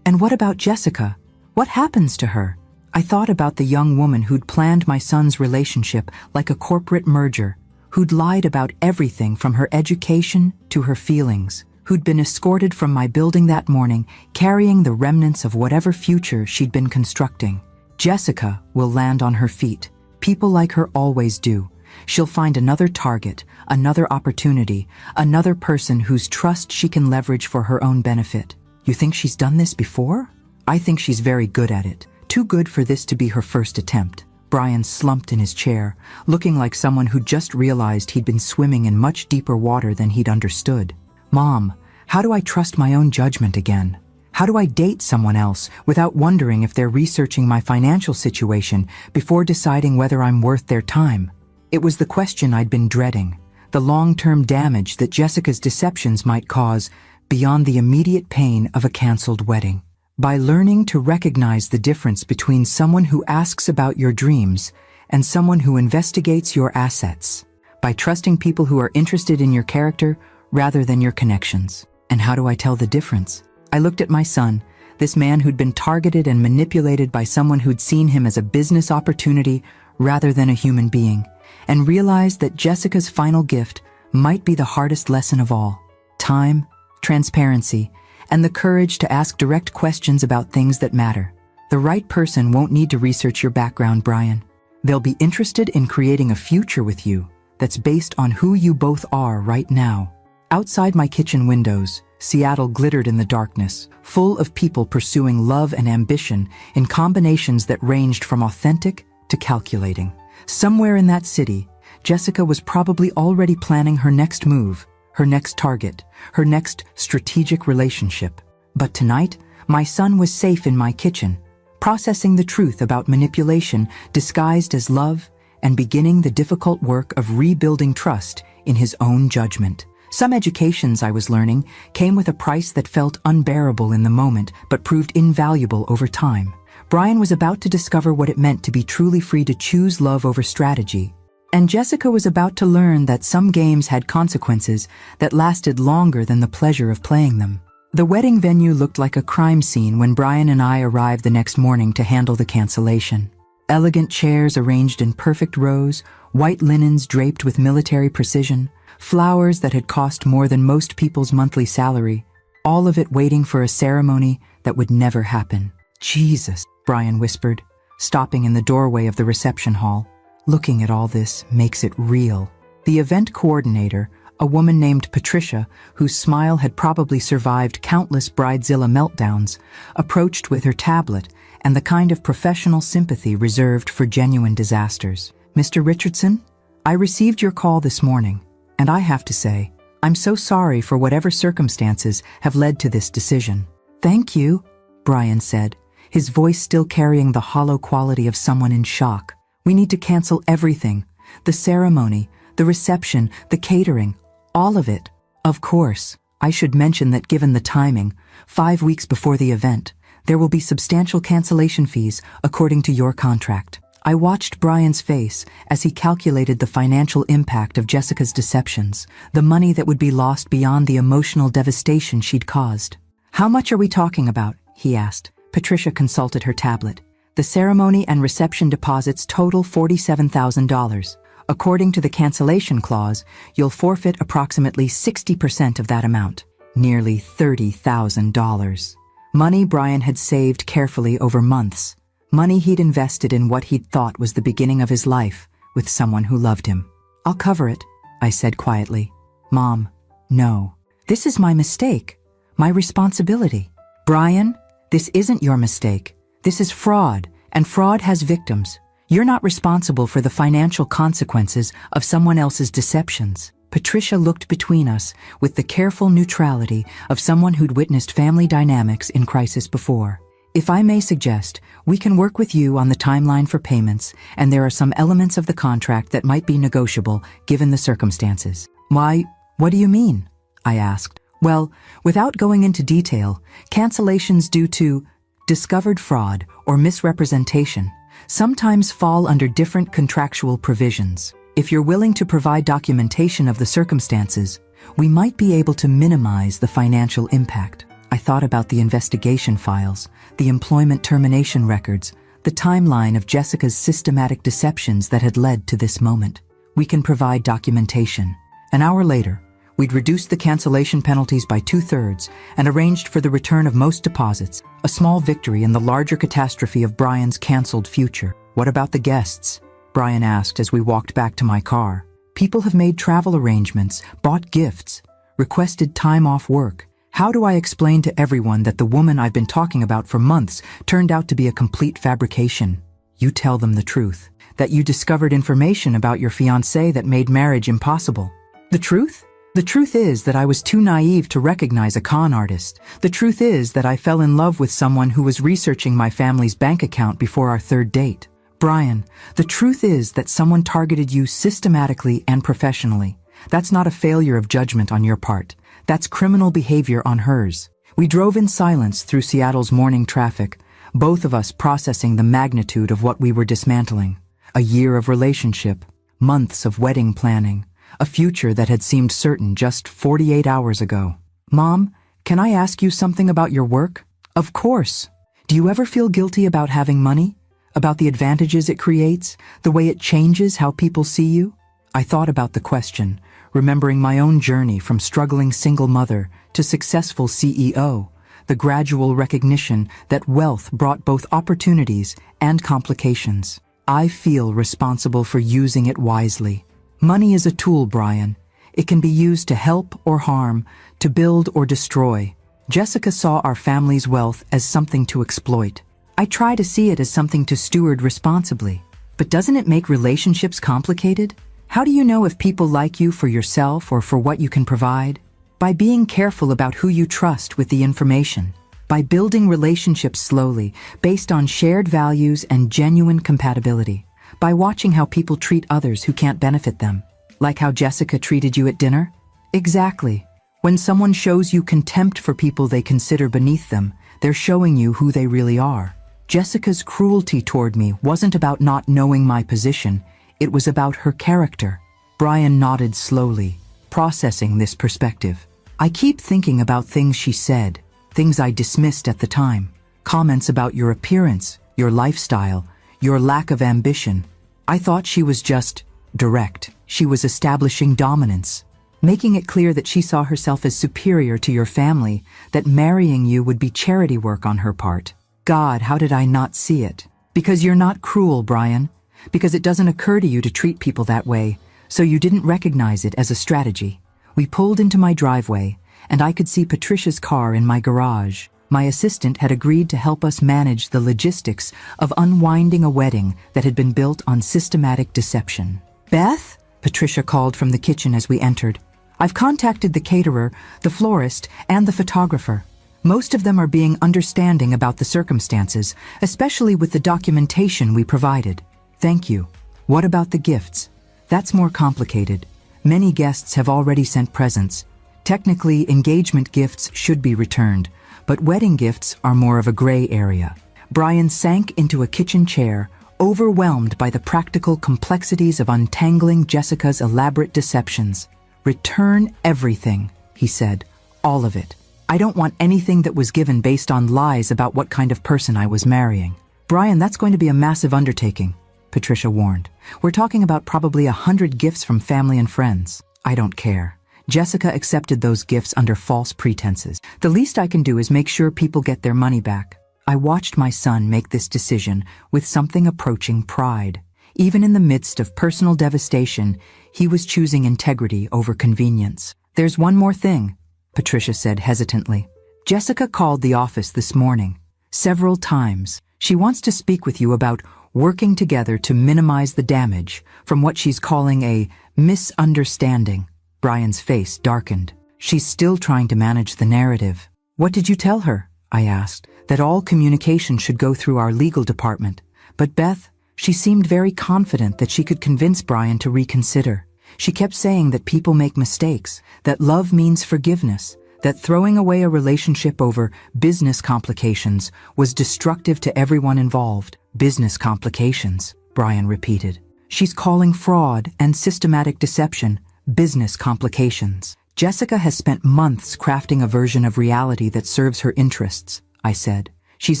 And what about Jessica? What happens to her? I thought about the young woman who'd planned my son's relationship like a corporate merger, who'd lied about everything from her education to her feelings, who'd been escorted from my building that morning, carrying the remnants of whatever future she'd been constructing. Jessica will land on her feet. People like her always do. She'll find another target, another opportunity, another person whose trust she can leverage for her own benefit. You think she's done this before? I think she's very good at it. Too good for this to be her first attempt. Brian slumped in his chair, looking like someone who just realized he'd been swimming in much deeper water than he'd understood. Mom, how do I trust my own judgment again? How do I date someone else without wondering if they're researching my financial situation before deciding whether I'm worth their time? It was the question I'd been dreading, the long-term damage that Jessica's deceptions might cause beyond the immediate pain of a canceled wedding. By learning to recognize the difference between someone who asks about your dreams and someone who investigates your assets. By trusting people who are interested in your character rather than your connections. And how do I tell the difference? I looked at my son, this man who'd been targeted and manipulated by someone who'd seen him as a business opportunity rather than a human being, and realized that Jessica's final gift might be the hardest lesson of all. Time, transparency, and the courage to ask direct questions about things that matter. The right person won't need to research your background, Brian. They'll be interested in creating a future with you that's based on who you both are right now. Outside my kitchen windows, Seattle glittered in the darkness, full of people pursuing love and ambition in combinations that ranged from authentic to calculating. Somewhere in that city, Jessica was probably already planning her next move, her next target, her next strategic relationship. But tonight, my son was safe in my kitchen, processing the truth about manipulation disguised as love and beginning the difficult work of rebuilding trust in his own judgment. Some educations I was learning came with a price that felt unbearable in the moment but proved invaluable over time. Brian was about to discover what it meant to be truly free to choose love over strategy. And Jessica was about to learn that some games had consequences that lasted longer than the pleasure of playing them. The wedding venue looked like a crime scene when Brian and I arrived the next morning to handle the cancellation. Elegant chairs arranged in perfect rows, white linens draped with military precision, flowers that had cost more than most people's monthly salary, all of it waiting for a ceremony that would never happen. Jesus, Brian whispered, stopping in the doorway of the reception hall. Looking at all this makes it real. The event coordinator, a woman named Patricia, whose smile had probably survived countless bridezilla meltdowns, approached with her tablet and the kind of professional sympathy reserved for genuine disasters. Mr. Richardson, I received your call this morning, and I have to say, I'm so sorry for whatever circumstances have led to this decision. Thank you, Brian said, his voice still carrying the hollow quality of someone in shock. We need to cancel everything. The ceremony, the reception, the catering, all of it. Of course, I should mention that given the timing, 5 weeks before the event, there will be substantial cancellation fees according to your contract. I watched Brian's face as he calculated the financial impact of Jessica's deceptions, the money that would be lost beyond the emotional devastation she'd caused. How much are we talking about? He asked. Patricia consulted her tablet. The ceremony and reception deposits total $47,000. According to the cancellation clause, you'll forfeit approximately 60% of that amount, nearly $30,000. Money Brian had saved carefully over months, money he'd invested in what he'd thought was the beginning of his life with someone who loved him. I'll cover it, I said quietly. Mom, no. This is my mistake, my responsibility. Brian, this isn't your mistake. This is fraud, and fraud has victims. You're not responsible for the financial consequences of someone else's deceptions. Patricia looked between us with the careful neutrality of someone who'd witnessed family dynamics in crisis before. If I may suggest, we can work with you on the timeline for payments, and there are some elements of the contract that might be negotiable given the circumstances. Why, what do you mean? I asked. Well, without going into detail, cancellations due to discovered fraud or misrepresentation sometimes fall under different contractual provisions. If you're willing to provide documentation of the circumstances, we might be able to minimize the financial impact. I thought about the investigation files, the employment termination records, the timeline of Jessica's systematic deceptions that had led to this moment. We can provide documentation. An hour later, we'd reduced the cancellation penalties by 2/3 and arranged for the return of most deposits, a small victory in the larger catastrophe of Brian's canceled future. What about the guests? Brian asked as we walked back to my car. People have made travel arrangements, bought gifts, requested time off work. How do I explain to everyone that the woman I've been talking about for months turned out to be a complete fabrication? You tell them the truth, that you discovered information about your fiancé that made marriage impossible. The truth? The truth is that I was too naive to recognize a con artist. The truth is that I fell in love with someone who was researching my family's bank account before our third date. Brian, the truth is that someone targeted you systematically and professionally. That's not a failure of judgment on your part. That's criminal behavior on hers. We drove in silence through Seattle's morning traffic, both of us processing the magnitude of what we were dismantling. A year of relationship, months of wedding planning, a future that had seemed certain just 48 hours ago. Mom, can I ask you something about your work? Of course. Do you ever feel guilty about having money? About the advantages it creates? The way it changes how people see you? I thought about the question, remembering my own journey from struggling single mother to successful CEO, the gradual recognition that wealth brought both opportunities and complications. I feel responsible for using it wisely. Money is a tool, Brian. It can be used to help or harm, to build or destroy. Jessica saw our family's wealth as something to exploit. I try to see it as something to steward responsibly. But doesn't it make relationships complicated? How do you know if people like you for yourself or for what you can provide? By being careful about who you trust with the information. By building relationships slowly, based on shared values and genuine compatibility. By watching how people treat others who can't benefit them. Like how Jessica treated you at dinner? Exactly. When someone shows you contempt for people they consider beneath them, they're showing you who they really are. Jessica's cruelty toward me wasn't about not knowing my position, it was about her character. Brian nodded slowly, processing this perspective. I keep thinking about things she said, things I dismissed at the time. Comments about your appearance, your lifestyle, your lack of ambition. I thought she was just direct. She was establishing dominance, making it clear that she saw herself as superior to your family, that marrying you would be charity work on her part. God, how did I not see it? Because you're not cruel, Brian. Because it doesn't occur to you to treat people that way, so you didn't recognize it as a strategy. We pulled into my driveway, and I could see Patricia's car in my garage. My assistant had agreed to help us manage the logistics of unwinding a wedding that had been built on systematic deception. Beth? Patricia called from the kitchen as we entered. I've contacted the caterer, the florist, and the photographer. Most of them are being understanding about the circumstances, especially with the documentation we provided. Thank you. What about the gifts? That's more complicated. Many guests have already sent presents. Technically, engagement gifts should be returned, but wedding gifts are more of a gray area. Brian sank into a kitchen chair, overwhelmed by the practical complexities of untangling Jessica's elaborate deceptions. Return everything, he said. All of it. I don't want anything that was given based on lies about what kind of person I was marrying. Brian, that's going to be a massive undertaking, Patricia warned. We're talking about probably 100 gifts from family and friends. I don't care. Jessica accepted those gifts under false pretenses. The least I can do is make sure people get their money back. I watched my son make this decision with something approaching pride. Even in the midst of personal devastation, he was choosing integrity over convenience. There's one more thing, Patricia said hesitantly. Jessica called the office this morning. Several times. She wants to speak with you about working together to minimize the damage from what she's calling a misunderstanding. Brian's face darkened. She's still trying to manage the narrative. What did you tell her? I asked. That all communication should go through our legal department. But Beth, she seemed very confident that she could convince Brian to reconsider. She kept saying that people make mistakes, that love means forgiveness, that throwing away a relationship over business complications was destructive to everyone involved. Business complications, Brian repeated. She's calling fraud and systematic deception business complications. Jessica has spent months crafting a version of reality that serves her interests, I said. She's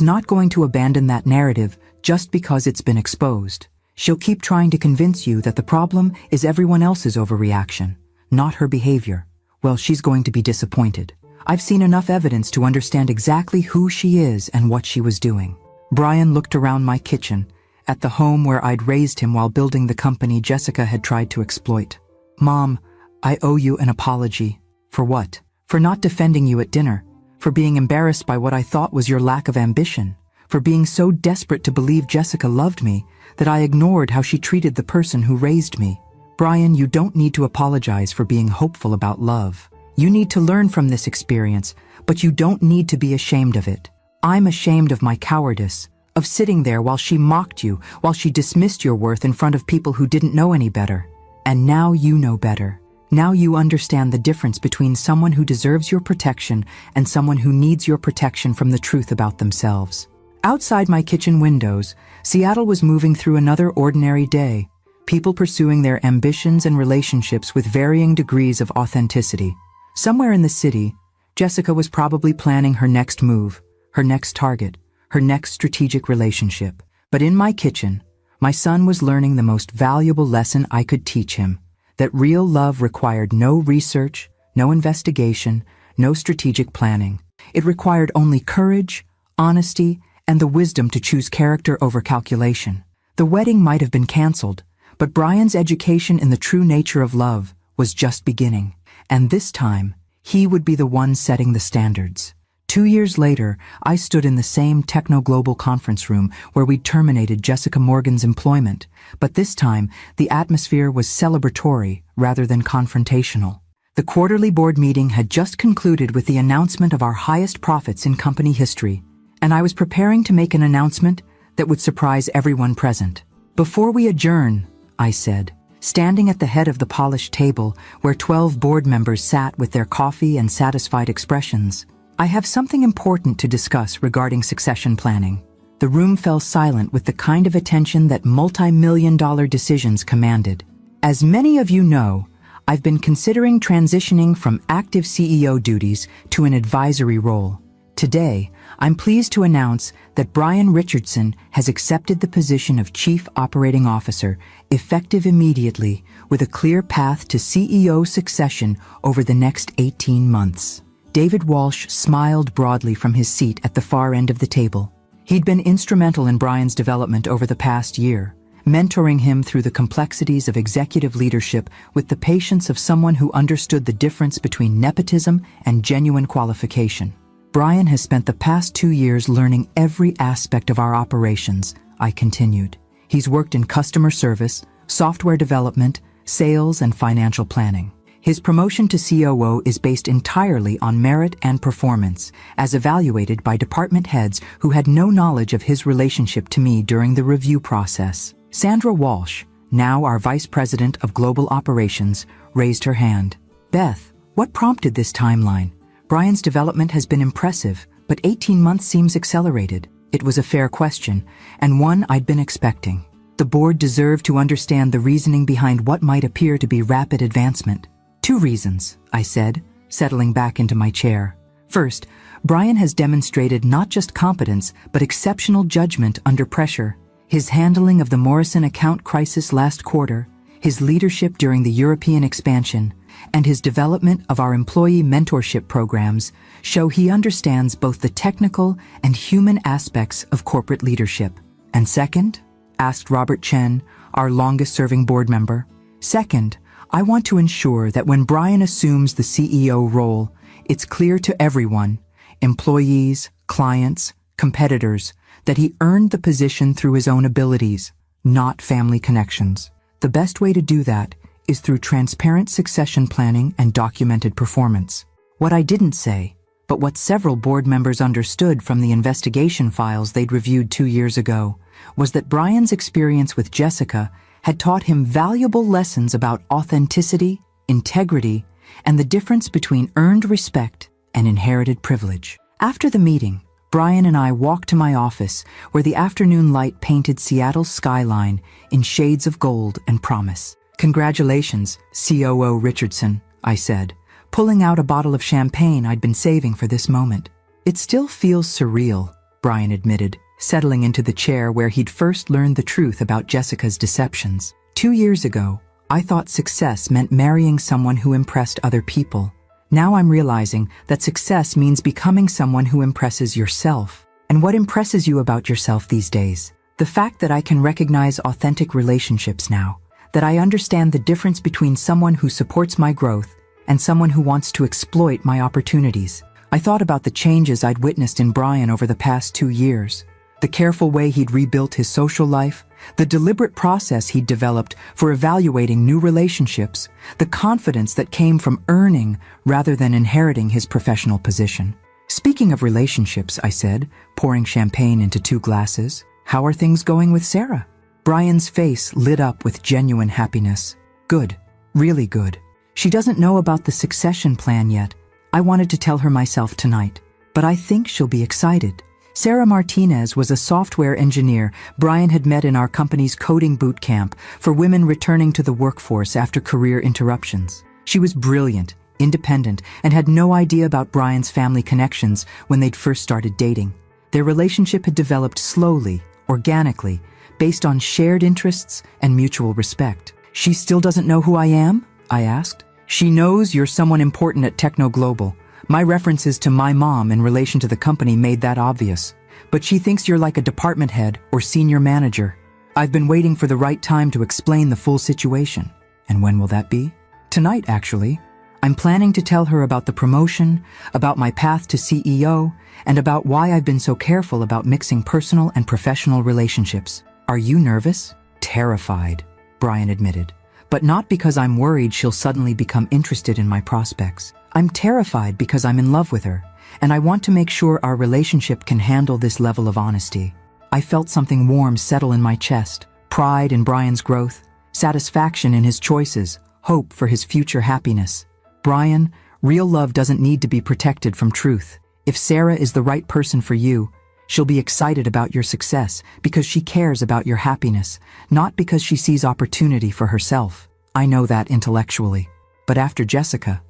not going to abandon that narrative just because it's been exposed. She'll keep trying to convince you that the problem is everyone else's overreaction, not her behavior. Well, she's going to be disappointed. I've seen enough evidence to understand exactly who she is and what she was doing. Brian looked around my kitchen, at the home where I'd raised him while building the company Jessica had tried to exploit. "Mom, I owe you an apology." "For what?" "For not defending you at dinner, for being embarrassed by what I thought was your lack of ambition, for being so desperate to believe Jessica loved me that I ignored how she treated the person who raised me." "Brian, you don't need to apologize for being hopeful about love. You need to learn from this experience, but you don't need to be ashamed of it. I'm ashamed of my cowardice, of sitting there while she mocked you, while she dismissed your worth in front of people who didn't know any better. And now you know better. Now you understand the difference between someone who deserves your protection and someone who needs your protection from the truth about themselves." Outside my kitchen windows, Seattle was moving through another ordinary day, people pursuing their ambitions and relationships with varying degrees of authenticity. Somewhere in the city, Jessica was probably planning her next move, her next target, her next strategic relationship. But in my kitchen, my son was learning the most valuable lesson I could teach him, that real love required no research, no investigation, no strategic planning. It required only courage, honesty, and the wisdom to choose character over calculation. The wedding might have been canceled, but Brian's education in the true nature of love was just beginning. And this time, he would be the one setting the standards. 2 years later, I stood in the same techno-global conference room where we'd terminated Jessica Morgan's employment, but this time, the atmosphere was celebratory rather than confrontational. The quarterly board meeting had just concluded with the announcement of our highest profits in company history, and I was preparing to make an announcement that would surprise everyone present. "Before we adjourn," I said, standing at the head of the polished table where 12 board members sat with their coffee and satisfied expressions, "I have something important to discuss regarding succession planning." The room fell silent with the kind of attention that multi-million-dollar decisions commanded. As many of you know, I've been considering transitioning from active CEO duties to an advisory role. Today, I'm pleased to announce that Brian Richardson has accepted the position of Chief Operating Officer, effective immediately, with a clear path to CEO succession over the next 18 months. David Walsh smiled broadly from his seat at the far end of the table. He'd been instrumental in Brian's development over the past year, mentoring him through the complexities of executive leadership with the patience of someone who understood the difference between nepotism and genuine qualification. "Brian has spent the past 2 years learning every aspect of our operations," I continued. "He's worked in customer service, software development, sales, and financial planning. His promotion to COO is based entirely on merit and performance, as evaluated by department heads who had no knowledge of his relationship to me during the review process." Sandra Walsh, now our Vice President of Global Operations, raised her hand. "Beth, what prompted this timeline? Brian's development has been impressive, but 18 months seems accelerated." It was a fair question, and one I'd been expecting. The board deserved to understand the reasoning behind what might appear to be rapid advancement. "2 reasons," I said, settling back into my chair. "First, Brian has demonstrated not just competence, but exceptional judgment under pressure. His handling of the Morrison account crisis last quarter, his leadership during the European expansion, and his development of our employee mentorship programs show he understands both the technical and human aspects of corporate leadership." "And second?" asked Robert Chen, our longest-serving board member. "Second, I want to ensure that when Brian assumes the CEO role, it's clear to everyone, employees, clients, competitors, that he earned the position through his own abilities, not family connections. The best way to do that is through transparent succession planning and documented performance." What I didn't say, but what several board members understood from the investigation files they'd reviewed 2 years ago, was that Brian's experience with Jessica had taught him valuable lessons about authenticity, integrity, and the difference between earned respect and inherited privilege. After the meeting, Brian and I walked to my office where the afternoon light painted Seattle's skyline in shades of gold and promise. "Congratulations, COO Richardson," I said, pulling out a bottle of champagne I'd been saving for this moment. "It still feels surreal," Brian admitted, settling into the chair where he'd first learned the truth about Jessica's deceptions. 2 years ago, I thought success meant marrying someone who impressed other people. Now I'm realizing that success means becoming someone who impresses yourself. And what impresses you about yourself these days? The fact that I can recognize authentic relationships now, that I understand the difference between someone who supports my growth and someone who wants to exploit my opportunities. I thought about the changes I'd witnessed in Brian over the past 2 years, the careful way he'd rebuilt his social life, the deliberate process he'd developed for evaluating new relationships, the confidence that came from earning rather than inheriting his professional position. Speaking of relationships, I said, pouring champagne into 2 glasses, how are things going with Sarah? Brian's face lit up with genuine happiness. Good, really good. She doesn't know about the succession plan yet. I wanted to tell her myself tonight, but I think she'll be excited. Sarah Martinez was a software engineer Brian had met in our company's coding boot camp for women returning to the workforce after career interruptions. She was brilliant, independent, and had no idea about Brian's family connections when they'd first started dating. Their relationship had developed slowly, organically, based on shared interests and mutual respect. She still doesn't know who I am? I asked. She knows you're someone important at Techno Global. My references to my mom in relation to the company made that obvious. But she thinks you're like a department head or senior manager. I've been waiting for the right time to explain the full situation. And when will that be? Tonight, actually. I'm planning to tell her about the promotion, about my path to CEO, and about why I've been so careful about mixing personal and professional relationships. Are you nervous? Terrified, Brian admitted. But not because I'm worried she'll suddenly become interested in my prospects. I'm terrified because I'm in love with her, and I want to make sure our relationship can handle this level of honesty. I felt something warm settle in my chest, pride in Brian's growth, satisfaction in his choices, hope for his future happiness. Brian, real love doesn't need to be protected from truth. If Sarah is the right person for you, she'll be excited about your success because she cares about your happiness, not because she sees opportunity for herself. I know that intellectually. But after Jessica,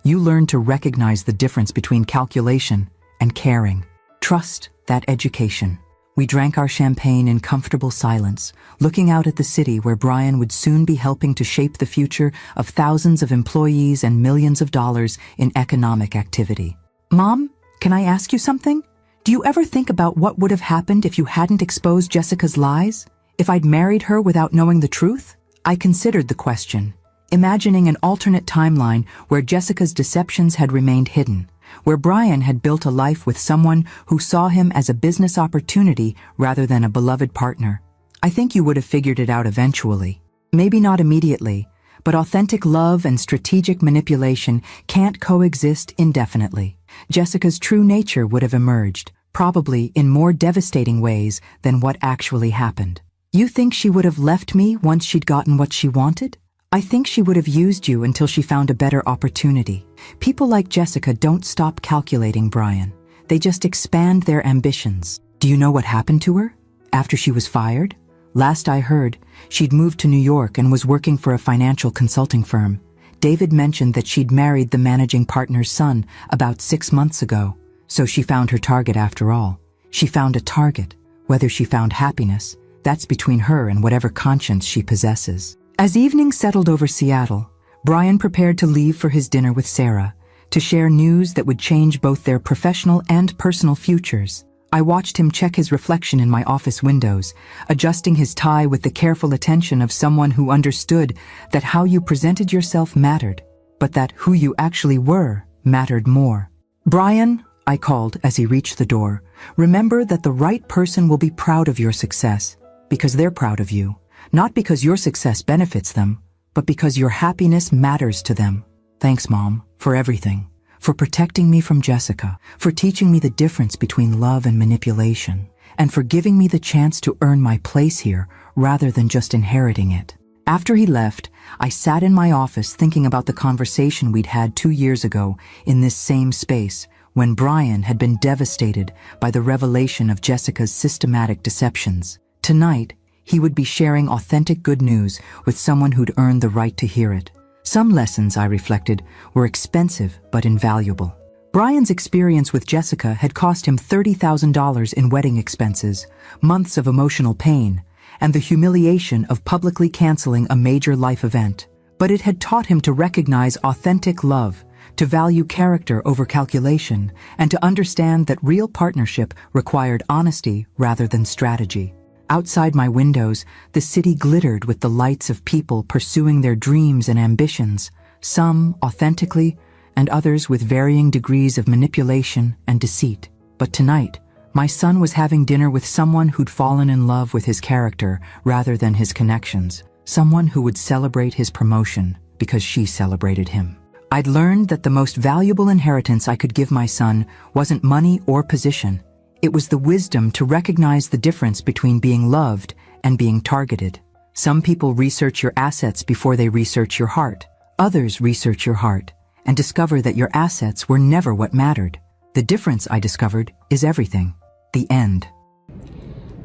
you learn to recognize the difference between calculation and caring. Trust that education. We drank our champagne in comfortable silence, looking out at the city where Brian would soon be helping to shape the future of thousands of employees and millions of dollars in economic activity. Mom, can I ask you something? Do you ever think about what would have happened if you hadn't exposed Jessica's lies? If I'd married her without knowing the truth? I considered the question, imagining an alternate timeline where Jessica's deceptions had remained hidden, where Brian had built a life with someone who saw him as a business opportunity rather than a beloved partner. I think you would have figured it out eventually. Maybe not immediately, but authentic love and strategic manipulation can't coexist indefinitely. Jessica's true nature would have emerged, probably in more devastating ways than what actually happened. You think she would have left me once she'd gotten what she wanted? I think she would have used you until she found a better opportunity. People like Jessica don't stop calculating, Brian. They just expand their ambitions. Do you know what happened to her after she was fired? Last I heard, she'd moved to New York and was working for a financial consulting firm. David mentioned that she'd married the managing partner's son about 6 months ago. So she found her target after all. She found a target. Whether she found happiness, that's between her and whatever conscience she possesses. As evening settled over Seattle, Brian prepared to leave for his dinner with Sarah, to share news that would change both their professional and personal futures. I watched him check his reflection in my office windows, adjusting his tie with the careful attention of someone who understood that how you presented yourself mattered, but that who you actually were mattered more. Brian, I called as he reached the door, remember that the right person will be proud of your success, because they're proud of you, not because your success benefits them, but because your happiness matters to them. Thanks, Mom, for everything. For protecting me from Jessica, for teaching me the difference between love and manipulation, and for giving me the chance to earn my place here rather than just inheriting it. After he left, I sat in my office thinking about the conversation we'd had 2 years ago in this same space when Brian had been devastated by the revelation of Jessica's systematic deceptions. Tonight, he would be sharing authentic good news with someone who'd earned the right to hear it. Some lessons, I reflected, were expensive but invaluable. Brian's experience with Jessica had cost him $30,000 in wedding expenses, months of emotional pain, and the humiliation of publicly canceling a major life event. But it had taught him to recognize authentic love, to value character over calculation, and to understand that real partnership required honesty rather than strategy. Outside my windows, the city glittered with the lights of people pursuing their dreams and ambitions, some authentically, and others with varying degrees of manipulation and deceit. But tonight, my son was having dinner with someone who'd fallen in love with his character rather than his connections, someone who would celebrate his promotion because she celebrated him. I'd learned that the most valuable inheritance I could give my son wasn't money or position. It was the wisdom to recognize the difference between being loved and being targeted. Some people research your assets before they research your heart. Others research your heart and discover that your assets were never what mattered. The difference, I discovered, is everything. The end.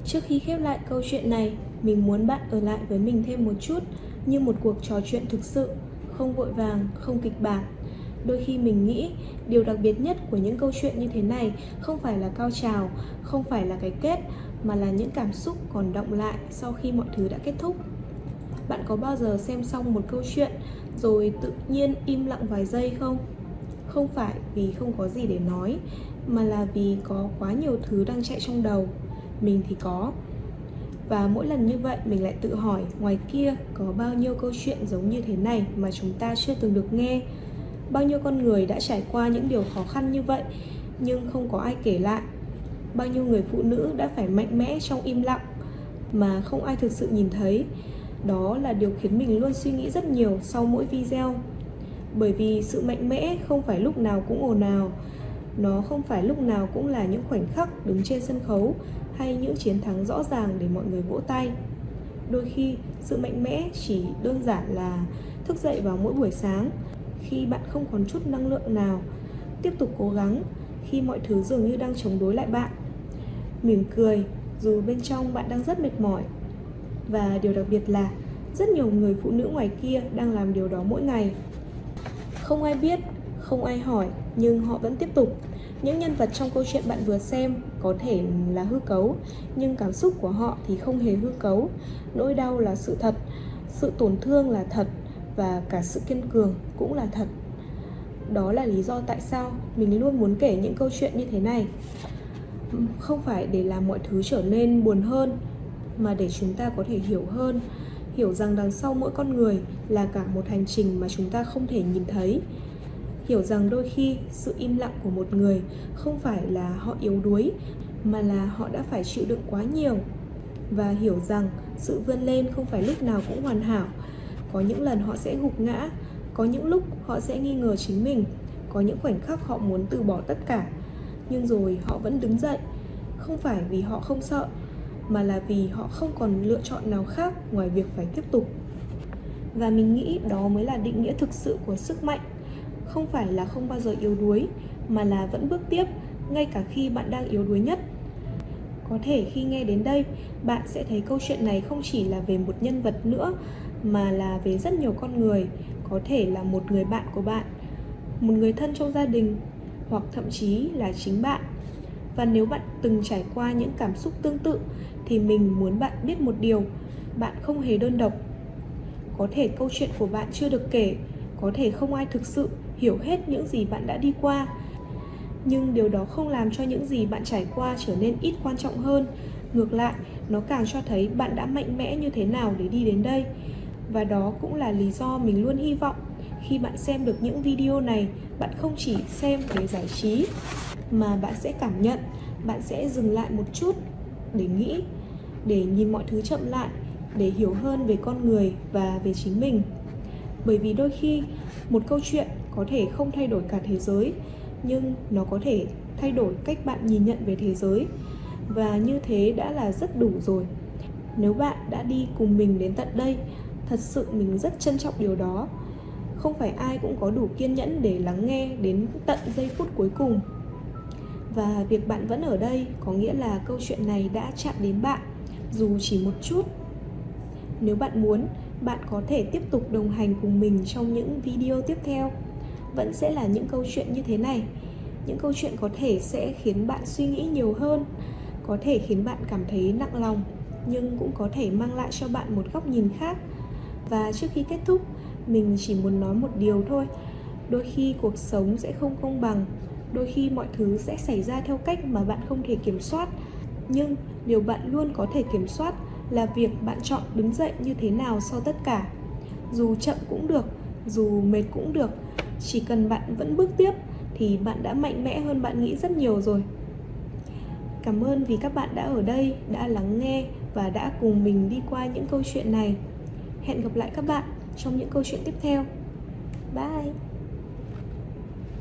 Trước khi khép lại câu chuyện này, mình muốn bạn ở lại với mình thêm một chút, như một cuộc trò chuyện thực sự, không vội vàng, không kịch bản. Đôi khi mình nghĩ điều đặc biệt nhất của những câu chuyện như thế này không phải là cao trào, không phải là cái kết, mà là những cảm xúc còn đọng lại sau khi mọi thứ đã kết thúc. Bạn có bao giờ xem xong một câu chuyện rồi tự nhiên im lặng vài giây không? Không phải vì không có gì để nói, mà là vì có quá nhiều thứ đang chạy trong đầu. Mình thì có. Và mỗi lần như vậy mình lại tự hỏi ngoài kia có bao nhiêu câu chuyện giống như thế này mà chúng ta chưa từng được nghe. Bao nhiêu con người đã trải qua những điều khó khăn như vậy nhưng không có ai kể lại. Bao nhiêu người phụ nữ đã phải mạnh mẽ trong im lặng mà không ai thực sự nhìn thấy. Đó là điều khiến mình luôn suy nghĩ rất nhiều sau mỗi video. Bởi vì sự mạnh mẽ không phải lúc nào cũng ồn ào. Nó không phải lúc nào cũng là những khoảnh khắc đứng trên sân khấu hay những chiến thắng rõ ràng để mọi người vỗ tay. Đôi khi sự mạnh mẽ chỉ đơn giản là thức dậy vào mỗi buổi sáng khi bạn không còn chút năng lượng nào, tiếp tục cố gắng khi mọi thứ dường như đang chống đối lại bạn, mỉm cười dù bên trong bạn đang rất mệt mỏi. Và điều đặc biệt là rất nhiều người phụ nữ ngoài kia đang làm điều đó mỗi ngày. Không ai biết, không ai hỏi, nhưng họ vẫn tiếp tục. Những nhân vật trong câu chuyện bạn vừa xem có thể là hư cấu, nhưng cảm xúc của họ thì không hề hư cấu. Nỗi đau là sự thật, sự tổn thương là thật, và cả sự kiên cường cũng là thật. Đó là lý do tại sao mình luôn muốn kể những câu chuyện như thế này. Không phải để làm mọi thứ trở nên buồn hơn, mà để chúng ta có thể hiểu hơn, hiểu rằng đằng sau mỗi con người là cả một hành trình mà chúng ta không thể nhìn thấy. Hiểu rằng đôi khi sự im lặng của một người không phải là họ yếu đuối, mà là họ đã phải chịu đựng quá nhiều. Và hiểu rằng sự vươn lên không phải lúc nào cũng hoàn hảo. Có những lần họ sẽ gục ngã, có những lúc họ sẽ nghi ngờ chính mình, có những khoảnh khắc họ muốn từ bỏ tất cả. Nhưng rồi họ vẫn đứng dậy, không phải vì họ không sợ, mà là vì họ không còn lựa chọn nào khác ngoài việc phải tiếp tục. Và mình nghĩ đó mới là định nghĩa thực sự của sức mạnh. Không phải là không bao giờ yếu đuối, mà là vẫn bước tiếp, ngay cả khi bạn đang yếu đuối nhất. Có thể khi nghe đến đây, bạn sẽ thấy câu chuyện này không chỉ là về một nhân vật nữa, mà là về rất nhiều con người. Có thể là một người bạn của bạn, một người thân trong gia đình, hoặc thậm chí là chính bạn. Và nếu bạn từng trải qua những cảm xúc tương tự, thì mình muốn bạn biết một điều: bạn không hề đơn độc. Có thể câu chuyện của bạn chưa được kể, có thể không ai thực sự hiểu hết những gì bạn đã đi qua, nhưng điều đó không làm cho những gì bạn trải qua trở nên ít quan trọng hơn. Ngược lại, nó càng cho thấy bạn đã mạnh mẽ như thế nào để đi đến đây. Và đó cũng là lý do mình luôn hy vọng khi bạn xem được những video này, bạn không chỉ xem để giải trí, mà bạn sẽ cảm nhận, bạn sẽ dừng lại một chút để nghĩ, để nhìn mọi thứ chậm lại, để hiểu hơn về con người và về chính mình. Bởi vì đôi khi một câu chuyện có thể không thay đổi cả thế giới, nhưng nó có thể thay đổi cách bạn nhìn nhận về thế giới. Và như thế đã là rất đủ rồi. Nếu bạn đã đi cùng mình đến tận đây, thật sự mình rất trân trọng điều đó. Không phải ai cũng có đủ kiên nhẫn để lắng nghe đến tận giây phút cuối cùng. Và việc bạn vẫn ở đây có nghĩa là câu chuyện này đã chạm đến bạn, dù chỉ một chút. Nếu bạn muốn, bạn có thể tiếp tục đồng hành cùng mình trong những video tiếp theo. Vẫn sẽ là những câu chuyện như thế này. Những câu chuyện có thể sẽ khiến bạn suy nghĩ nhiều hơn, có thể khiến bạn cảm thấy nặng lòng, nhưng cũng có thể mang lại cho bạn một góc nhìn khác. Và trước khi kết thúc, mình chỉ muốn nói một điều thôi. Đôi khi cuộc sống sẽ không công bằng, đôi khi mọi thứ sẽ xảy ra theo cách mà bạn không thể kiểm soát. Nhưng điều bạn luôn có thể kiểm soát là việc bạn chọn đứng dậy như thế nào sau tất cả. Dù chậm cũng được, dù mệt cũng được, chỉ cần bạn vẫn bước tiếp thì bạn đã mạnh mẽ hơn bạn nghĩ rất nhiều rồi. Cảm ơn vì các bạn đã ở đây, đã lắng nghe và đã cùng mình đi qua những câu chuyện này. Hẹn gặp lại các bạn trong những câu chuyện tiếp theo. Bye!